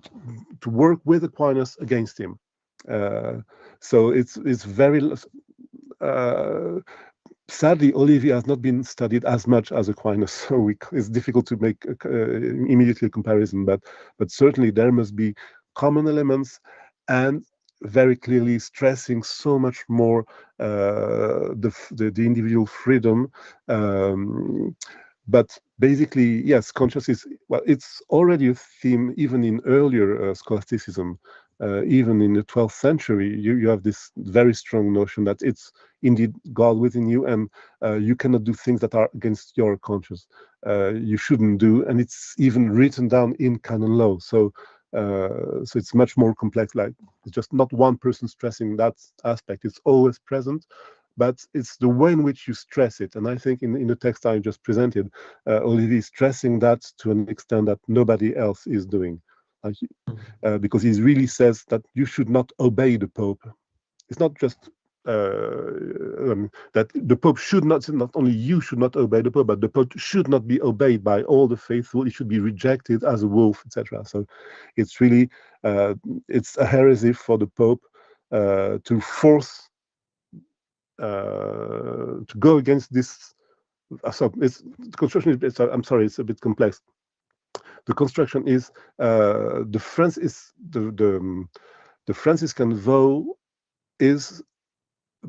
work with Aquinas against him. So it's very sadly, Olivier has not been studied as much as Aquinas, so it's difficult to make immediately a comparison. But certainly there must be common elements, and very clearly stressing so much more the individual freedom. But basically, yes, consciousness is, well, it's already a theme even in earlier scholasticism. Even in the 12th century, you have this very strong notion that it's indeed God within you, and you cannot do things that are against your conscience. You shouldn't do, and it's even written down in canon law. So it's much more complex. Like, it's just not one person stressing that aspect. It's always present, but it's the way in which you stress it. And I think in the text I just presented, Olivier is stressing that to an extent that nobody else is doing. Because he really says that you should not obey the Pope. It's not just that the Pope should not only you should not obey the Pope, but the Pope should not be obeyed by all the faithful. He should be rejected as a wolf, etc. So it's really it's a heresy for the Pope to force to go against this. So it's construction. I'm sorry, it's a bit complex. The construction is the Franciscan vow is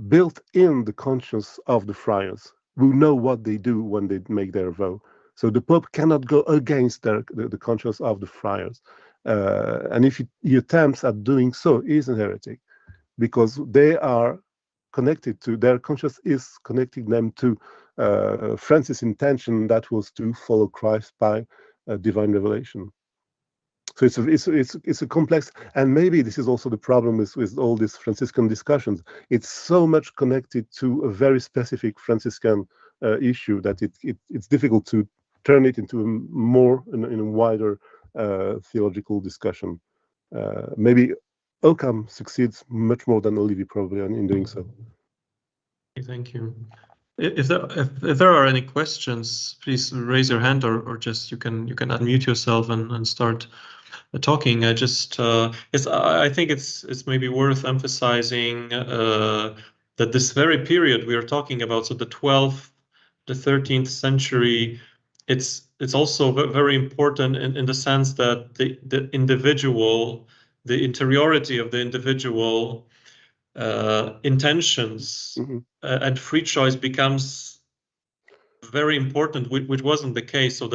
built in the conscience of the friars, who know what they do when they make their vow. So the Pope cannot go against the conscience of the friars, and if he attempts at doing so, he is a heretic, because they are connected to, their conscience is connecting them to Francis' intention, that was to follow Christ by divine revelation. So it's a complex, and maybe this is also the problem with all these Franciscan discussions. It's so much connected to a very specific Franciscan issue that it's difficult to turn it into a more in a wider theological discussion. Maybe Occam succeeds much more than Olivier probably in doing so. Thank you. If there are any questions, please raise your hand, or just you can unmute yourself and start talking. I think it's maybe worth emphasizing that this very period we are talking about, so the 12th, the 13th century, it's also very important in the sense that the individual, the interiority of the individual intentions and free choice becomes very important, which wasn't the case. So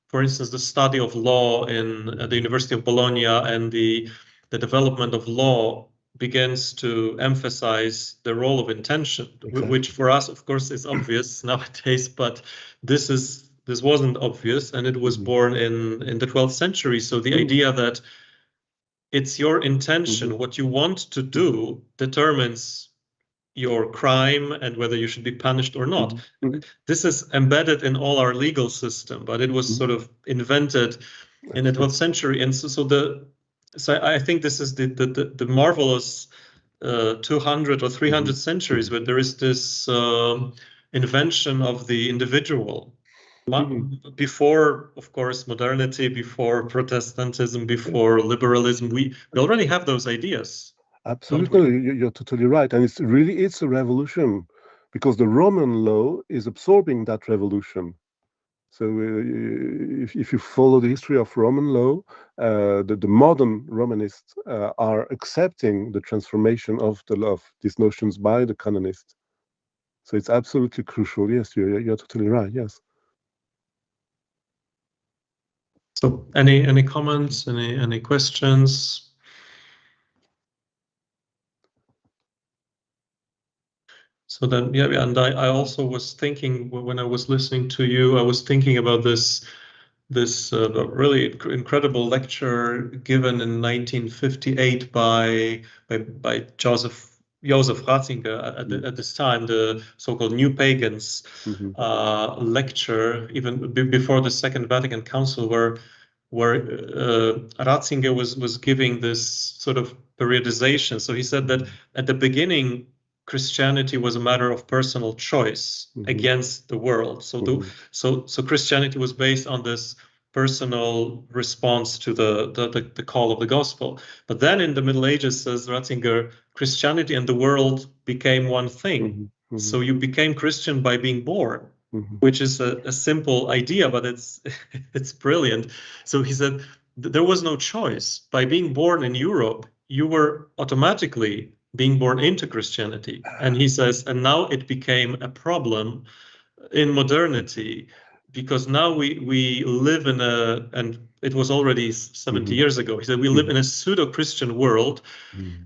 for instance, the study of law in the University of Bologna and the development of law begins to emphasize the role of intention, which for us, of course, is obvious nowadays, but this wasn't obvious, and it was born in the 12th century. So the idea that it's your intention, what you want to do, determines your crime and whether you should be punished or not. This is embedded in all our legal system, but it was sort of invented in the 12th century. And so I think this is the marvelous 200 or 300 centuries where there is this invention of the individual. Before, of course, modernity, before Protestantism, before liberalism, we already have those ideas. Absolutely, you're totally right, and it's a revolution, because the Roman law is absorbing that revolution. So if you follow the history of Roman law, the modern Romanists are accepting the transformation of the law, of these notions by the canonists. So it's absolutely crucial. Yes, you're totally right. Yes. So any comments, any questions? So then, yeah, and I also was thinking, when I was listening to you, I was thinking about this really incredible lecture given in 1958 by Joseph Joseph Ratzinger at this time, the so-called New Pagans lecture, even before the Second Vatican Council, where Ratzinger was giving this sort of periodization. So he said that at the beginning, Christianity was a matter of personal choice against the world. So Christianity was based on this personal response to the call of the gospel. But then in the Middle Ages, says Ratzinger, Christianity and the world became one thing. So you became Christian by being born, which is a simple idea, but it's brilliant. So he said there was no choice. By being born in Europe, you were automatically being born into Christianity. And he says, and now it became a problem in modernity, because now we live in and it was already 70 years ago, he said, we live in a pseudo-Christian world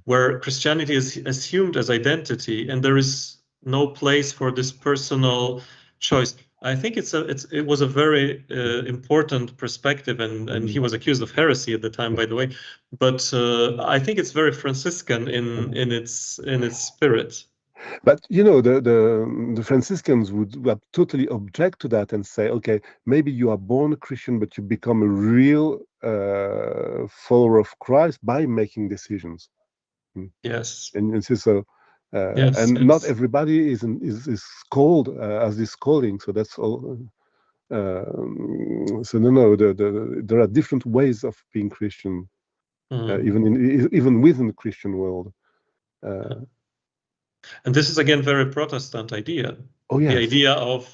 where Christianity is assumed as identity, and there is no place for this personal choice. I think it was a very important perspective, and he was accused of heresy at the time, by the way. But I think it's very Franciscan in its spirit. But you know, the Franciscans would totally object to that and say, okay, maybe you are born a Christian, but you become a real follower of Christ by making decisions. Yes. And so. Yes, and not everybody is called as this calling, so that's all. So no, there are different ways of being Christian, even within the Christian world. And this is again very Protestant idea. Oh yes. The idea of,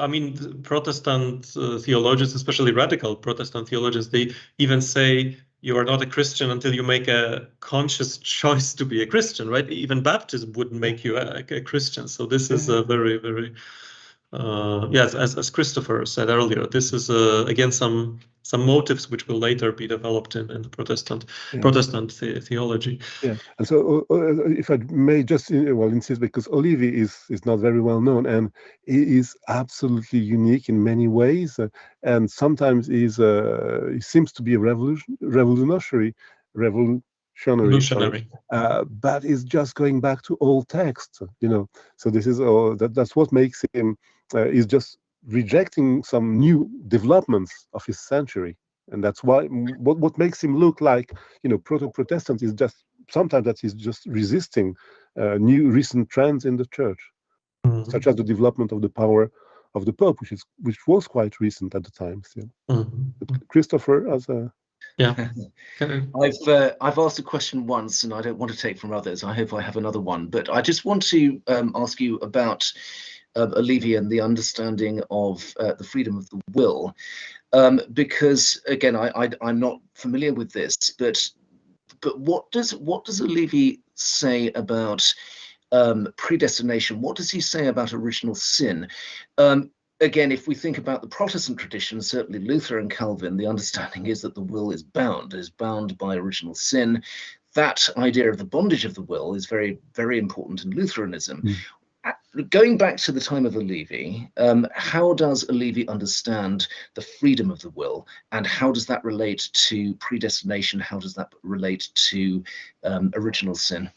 I mean, Protestant theologians, especially radical Protestant theologians, they even say you are not a Christian until you make a conscious choice to be a Christian, right? Even baptism wouldn't make you a Christian. So this is a very, very, yes, as Christopher said earlier, this is again some motives which will later be developed in the Protestant theology. Yeah, and so if I may just insist, because Olivi is not very well known, and he is absolutely unique in many ways, and sometimes he seems to be a revolutionary, but he's just going back to old texts, you know. So this is that's what makes him. He's just rejecting some new developments of his century. And that's why what makes him look like, you know, proto-Protestant is just sometimes that he's just resisting new recent trends in the church, such as the development of the power of the Pope, which was quite recent at the time still. But Christopher, as a I've asked a question once, and I don't want to take from others. I hope I have another one, but I just want to ask you about Olivi and the understanding of the freedom of the will. Because again, I'm not familiar with this, but what does Olivi say about predestination? What does he say about original sin? Again, if we think about the Protestant tradition, certainly Luther and Calvin, the understanding is that the will is bound by original sin. That idea of the bondage of the will is very, very important in Lutheranism. Going back to the time of Olivi, how does Olivi understand the freedom of the will, and how does that relate to predestination? How does that relate to original sin?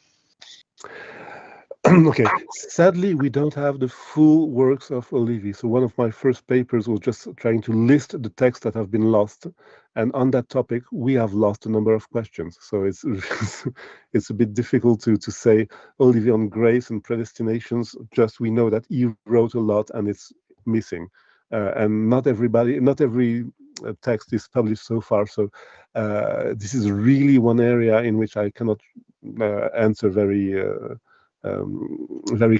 Okay, sadly, we don't have the full works of Olivi. So one of my first papers was just trying to list the texts that have been lost. And on that topic, we have lost a number of questions. So it's a bit difficult to say Olivi on grace and predestinations. Just we know that he wrote a lot and it's missing. And not every text is published so far. So this is really one area in which I cannot answer very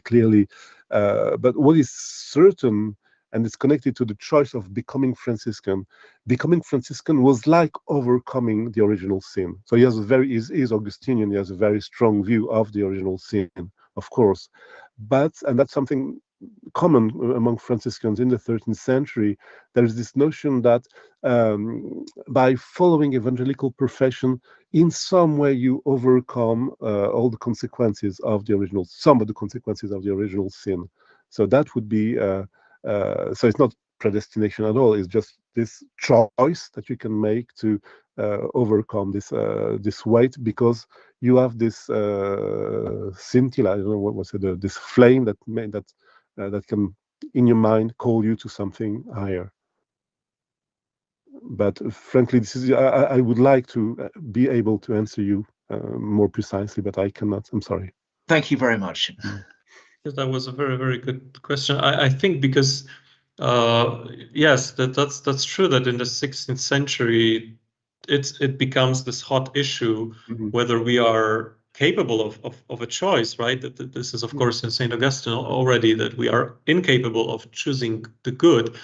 clearly, but what is certain, and it's connected to the choice of becoming Franciscan. Becoming Franciscan was like overcoming the original sin. So he has is Augustinian. He has a very strong view of the original sin, of course, and that's something common among Franciscans in the 13th century. There is this notion that by following evangelical profession, in some way you overcome all the consequences of some of the consequences of the original sin. So that would be, so it's not predestination at all, it's just this choice that you can make to overcome this weight, because you have this scintilla, I don't know what was it, this flame that that can in your mind call you to something higher. But frankly, this is I would like to be able to answer you more precisely, but I cannot. I'm sorry. Thank you very much. Yes, that was a very, very good question. I think because yes, that's true that in the 16th century it becomes this hot issue whether we are capable of a choice, right? That this is of course in St. Augustine already, that we are incapable of choosing the good.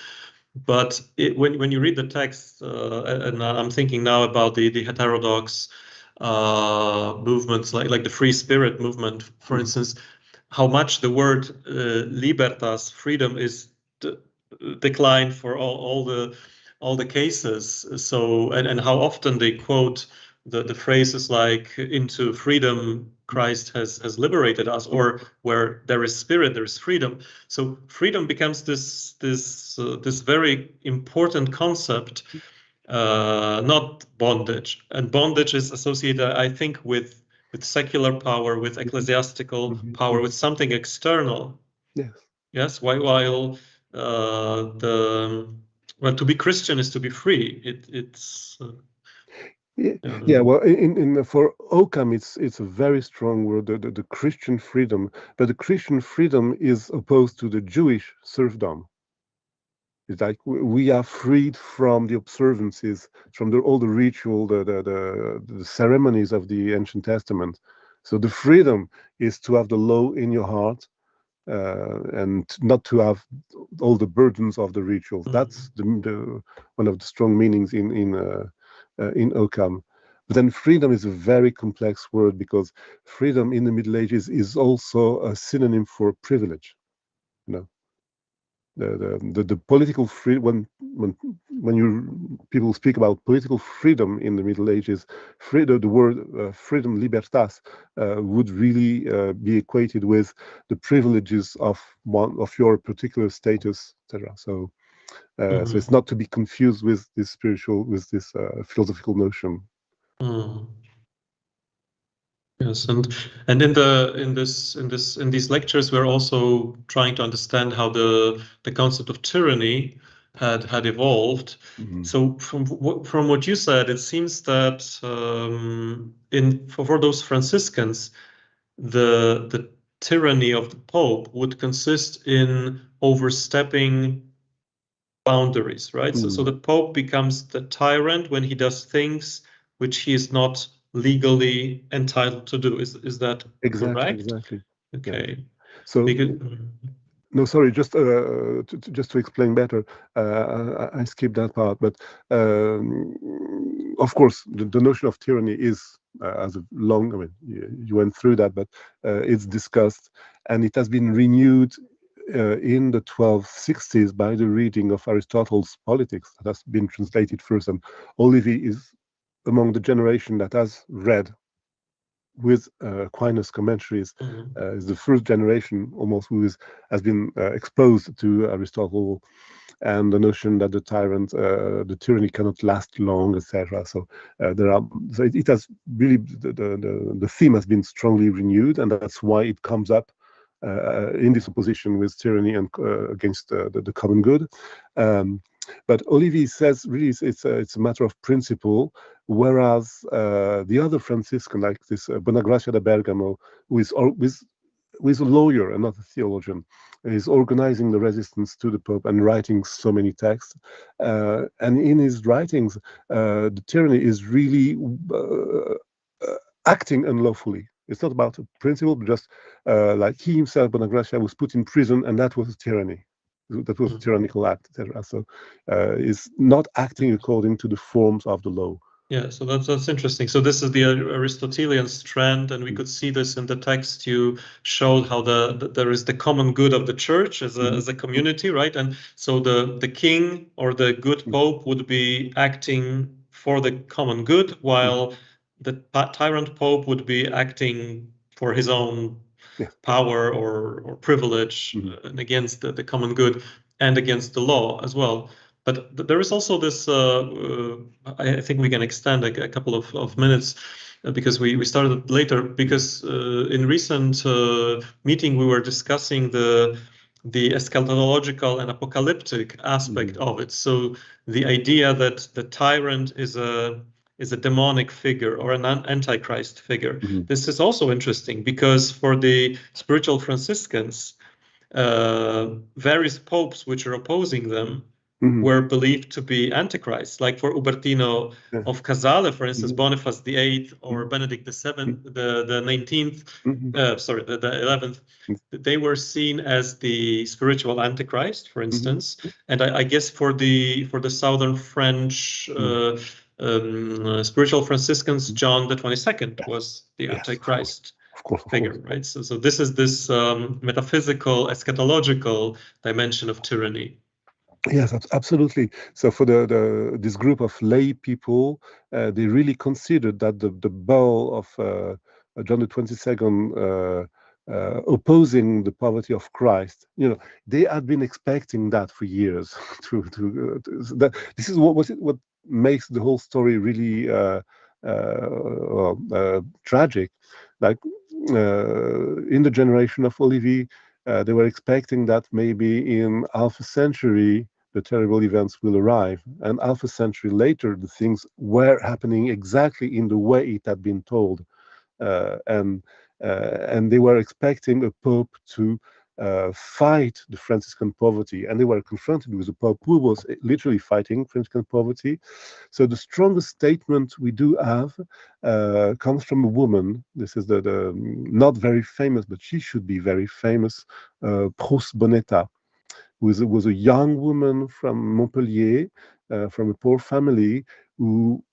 But when you read the text, and I'm thinking now about the heterodox movements, like the free spirit movement, for instance, how much the word libertas, freedom, is declined for all the cases. So and how often they quote the phrases like "into freedom Christ has liberated us," or "where there is spirit, there is freedom." So freedom becomes this very important concept, not bondage. And bondage is associated, I think, with secular power, with ecclesiastical power, with something external. Yes. Yes. While to be Christian is to be free. It's. Yeah, well, for Occam, it's a very strong word, the Christian freedom, but the Christian freedom is opposed to the Jewish serfdom. It's like we are freed from the observances, from all the ritual, the ceremonies of the Ancient Testament. So the freedom is to have the law in your heart, and not to have all the burdens of the rituals. That's one of the strong meanings in Occam. But then freedom is a very complex word, because freedom in the Middle Ages is also a synonym for privilege. You know, the political freedom, when people speak about political freedom in the Middle Ages, the word freedom, libertas, would really be equated with the privileges of your particular status, etc. So so it's not to be confused with this philosophical notion. Yes, and in these lectures, we're also trying to understand how the concept of tyranny had evolved. So from what you said, it seems that for those Franciscans, the tyranny of the Pope would consist in overstepping boundaries, right? So the Pope becomes the tyrant when he does things which he is not legally entitled to do. Is that correct? Exactly. Okay. Yeah. So no, sorry, just to explain better, I skipped that part. But of course, the notion of tyranny is as a long. I mean, you went through that, but it's discussed, and it has been renewed in the 1260s by the reading of Aristotle's Politics that has been translated first, and Olivier is among the generation that has read with Aquinas' commentaries. Is the first generation almost who has been exposed to Aristotle and the notion that the tyrant, the tyranny cannot last long, etc. So it has really, the theme has been strongly renewed, and that's why it comes up in this opposition with tyranny and against the common good. But Olivier says really it's a matter of principle, whereas the other Franciscan, like this Bonagracia da Bergamo, who is a lawyer and not a theologian, is organizing the resistance to the Pope and writing so many texts. And in his writings, the tyranny is really acting unlawfully. It's not about a principle, but just like he himself, Bonagracia, was put in prison, and that was a tyranny. That was a tyrannical act, etc. So is not acting according to the forms of the law. Yeah, so that's interesting. So this is the Aristotelian strand, and we could see this in the text. You showed how there is the common good of the church as a community, right? And so the king or the good pope would be acting for the common good, while the tyrant pope would be acting for his own power or privilege, and against the common good and against the law as well. But there is also this, I think we can extend a couple of minutes because we started later, because in recent meeting we were discussing the eschatological and apocalyptic aspect of it. So the idea that the tyrant is a demonic figure or an antichrist figure. This is also interesting because for the spiritual Franciscans, various popes which are opposing them were believed to be antichrists. Like for Ubertino of Casale, for instance, Boniface VIII or Benedict VII, the 19th, sorry, the 11th, they were seen as the spiritual antichrist, for instance. And I guess for the southern French spiritual Franciscans, John the 22nd was the antichrist. Of course. Figure, right? So this is this metaphysical, eschatological dimension of tyranny. Yes, absolutely. So for this group of lay people, they really considered that the bull of John the 22nd opposing the poverty of Christ, they had been expecting that for years. This is what makes the whole story really tragic. Like in the generation of Olivier, they were expecting that maybe in half a century the terrible events will arrive, and half a century later the things were happening exactly in the way it had been told, and they were expecting a pope to fight the Franciscan poverty, and they were confronted with a pope who was literally fighting Franciscan poverty. So the strongest statement we do have comes from a woman. This is the not very famous, but she should be very famous, Prof Bonetta, who was a young woman from Montpellier, from a poor family, who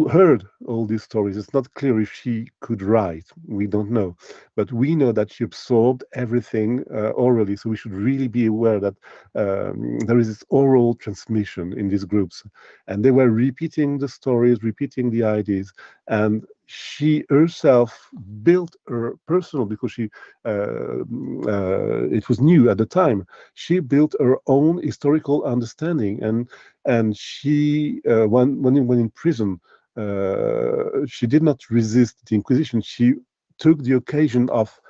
heard all these stories. It's not clear if she could write. We don't know. But we know that she absorbed everything orally. So we should really be aware that there is this oral transmission in these groups. And they were repeating the stories, repeating the ideas. And she herself built her personal, because she it was new at the time. She built her own historical understanding, and she when in prison, she did not resist the Inquisition. She took the occasion of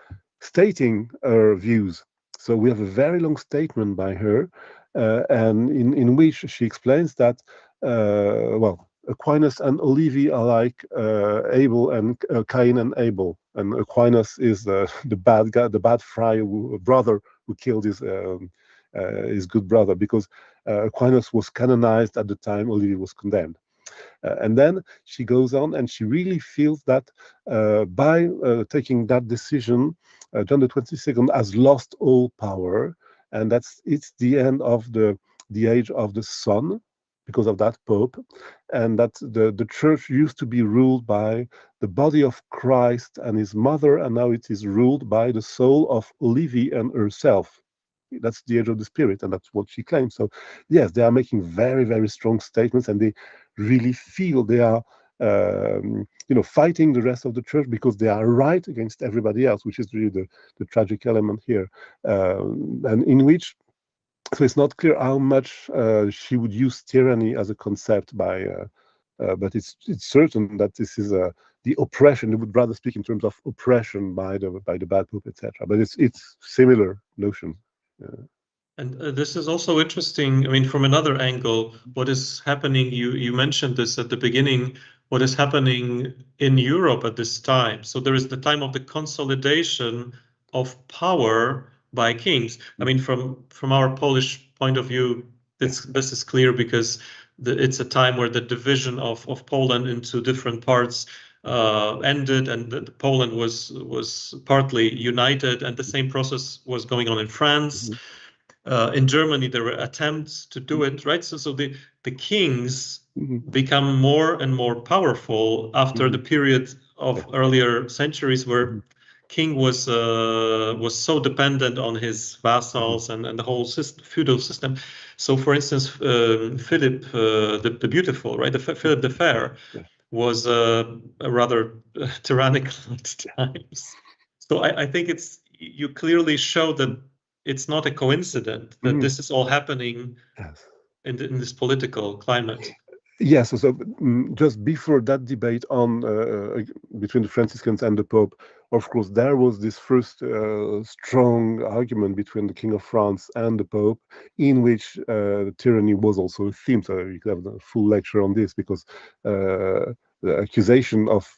stating her views. So we have a very long statement by her, and in which she explains that Aquinas and Olivier are like Abel and Cain and Abel, and Aquinas is the bad guy, the bad friar brother who killed his good brother, because Aquinas was canonized at the time Olivier was condemned. And then she goes on, and she really feels that by taking that decision, John the 22nd has lost all power, and it's the end of the age of the Son, because of that Pope, and that the Church used to be ruled by the body of Christ and his mother, and now it is ruled by the soul of Olivier and herself. That's the age of the Spirit, and that's what she claims. So yes, they are making very, very strong statements, and they really feel they are fighting the rest of the Church because they are right against everybody else, which is really the tragic element here, and in which, so it's not clear how much she would use tyranny as a concept but it's certain that this is the oppression. They would rather speak in terms of oppression by the bad pope, etc. But it's similar notion. And this is also interesting. I mean, from another angle, what is happening? You mentioned this at the beginning. What is happening in Europe at this time? So there is the time of the consolidation of power by kings. I mean, from our Polish point of view, this is clear because it's a time where the division of Poland into different parts ended, and Poland was partly united, and the same process was going on in France. In Germany, there were attempts to do it, right? So the kings become more and more powerful after the period of earlier centuries where king was so dependent on his vassals and the whole feudal system. So, for instance, Philip the Beautiful, right? Philip the Fair was a rather tyrannical at times. So I think you clearly show that it's not a coincidence that this is all happening in this political climate. Yes, so just before that debate on between the Franciscans and the Pope, of course, there was this first strong argument between the King of France and the Pope, in which tyranny was also a theme. So you could have a full lecture on this, because the accusation of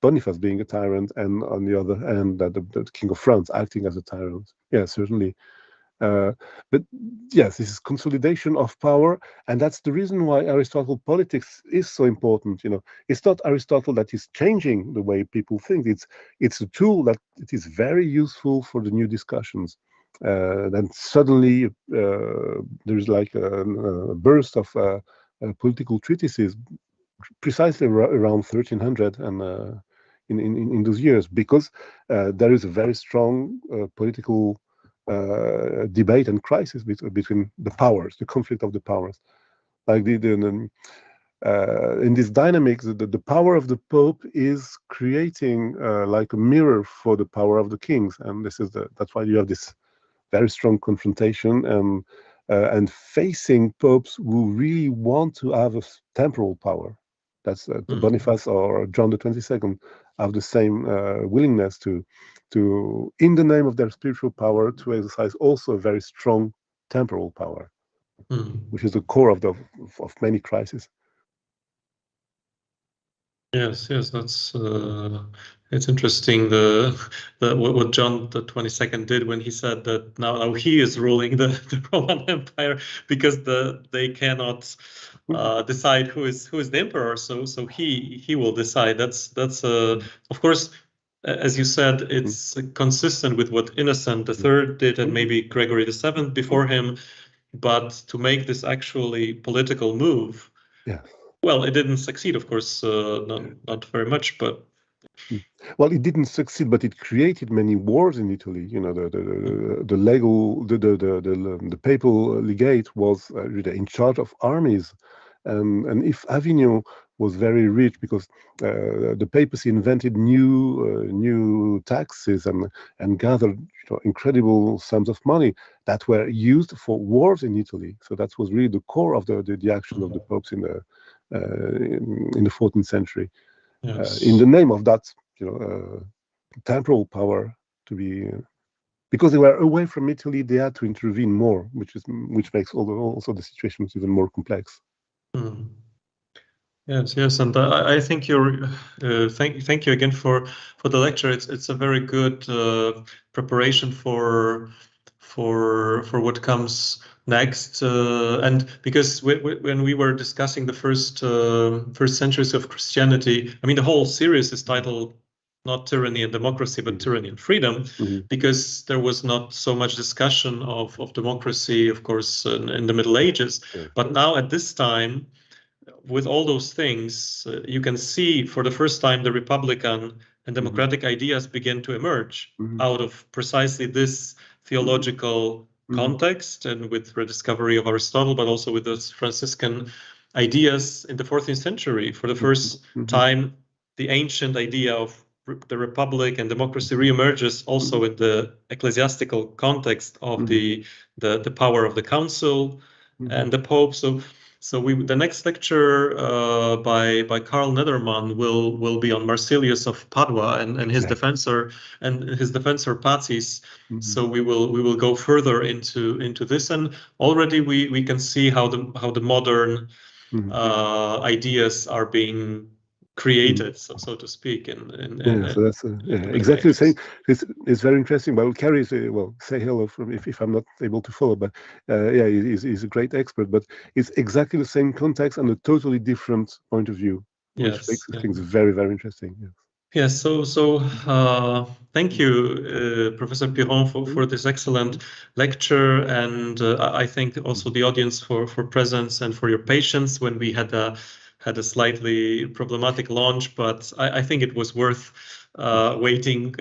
Boniface being a tyrant, and on the other hand, that the King of France acting as a tyrant. Yeah, certainly. But yes, this is consolidation of power, and that's the reason why Aristotle politics is so important. It's not Aristotle that is changing the way people think. It's a tool that it is very useful for the new discussions. Then suddenly there is like a burst of political treatises precisely around 1300 and in those years, because there is a very strong political debate and crisis between the powers, the conflict of the powers. Like in this dynamics, the power of the Pope is creating like a mirror for the power of the kings, and that's why you have this very strong confrontation and facing popes who really want to have a temporal power. That's Boniface or John the 22nd have the same willingness to, in the name of their spiritual power, to exercise also a very strong temporal power, which is the core of many crises. Yes, that's it's interesting what John the 22nd did when he said that now he is ruling the Roman Empire, because they cannot decide who is the emperor, so he will decide. That's of course, as you said, it's consistent with what Innocent III did, and maybe Gregory VII before him, but to make this actually political move. Yeah. Well, it didn't succeed, of course, not very much, but well, it didn't succeed, but it created many wars in Italy. The legal, the papal legate was in charge of armies, and if Avignon was very rich, because the papacy invented new taxes and gathered incredible sums of money that were used for wars in Italy. So that was really the core of the action of the popes in the 14th century. yes. In the name of that temporal power, to be because they were away from Italy, they had to intervene more, which makes also the situations even more complex. Yes, and I think you're thank you again for the lecture. It's a very good preparation for what comes next, and because when we were discussing the first centuries of Christianity, I mean, the whole series is titled not Tyranny and Democracy, but Tyranny and Freedom, because there was not so much discussion of democracy, of course, in the Middle Ages. But now at this time, with all those things, you can see for the first time the Republican and democratic ideas begin to emerge out of precisely this theological context, and with rediscovery of Aristotle, but also with those Franciscan ideas in the 14th century. For the first time, the ancient idea of the Republic and democracy reemerges also in the ecclesiastical context of the power of the council and the Pope. So the next lecture by Karl Nederman will be on Marsilius of Padua and his defensor Pazis. So we will go further into this, and already we can see how the modern ideas are being created, so to speak. So that's exactly the same. It's very interesting. But Carrie say hello from if I'm not able to follow. But he's a great expert. But it's exactly the same context and a totally different point of view, which makes things very, very interesting. Yes. So thank you, Professor Piron, for this excellent lecture, and I thank also the audience for presence and for your patience when we had a slightly problematic launch, but I think it was worth waiting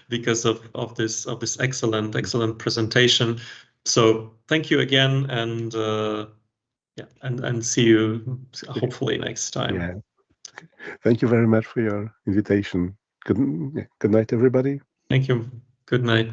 because of this excellent presentation. So thank you again, and and see you hopefully next time. Yeah. Thank you very much for your invitation. Good night, everybody. Thank you. Good night.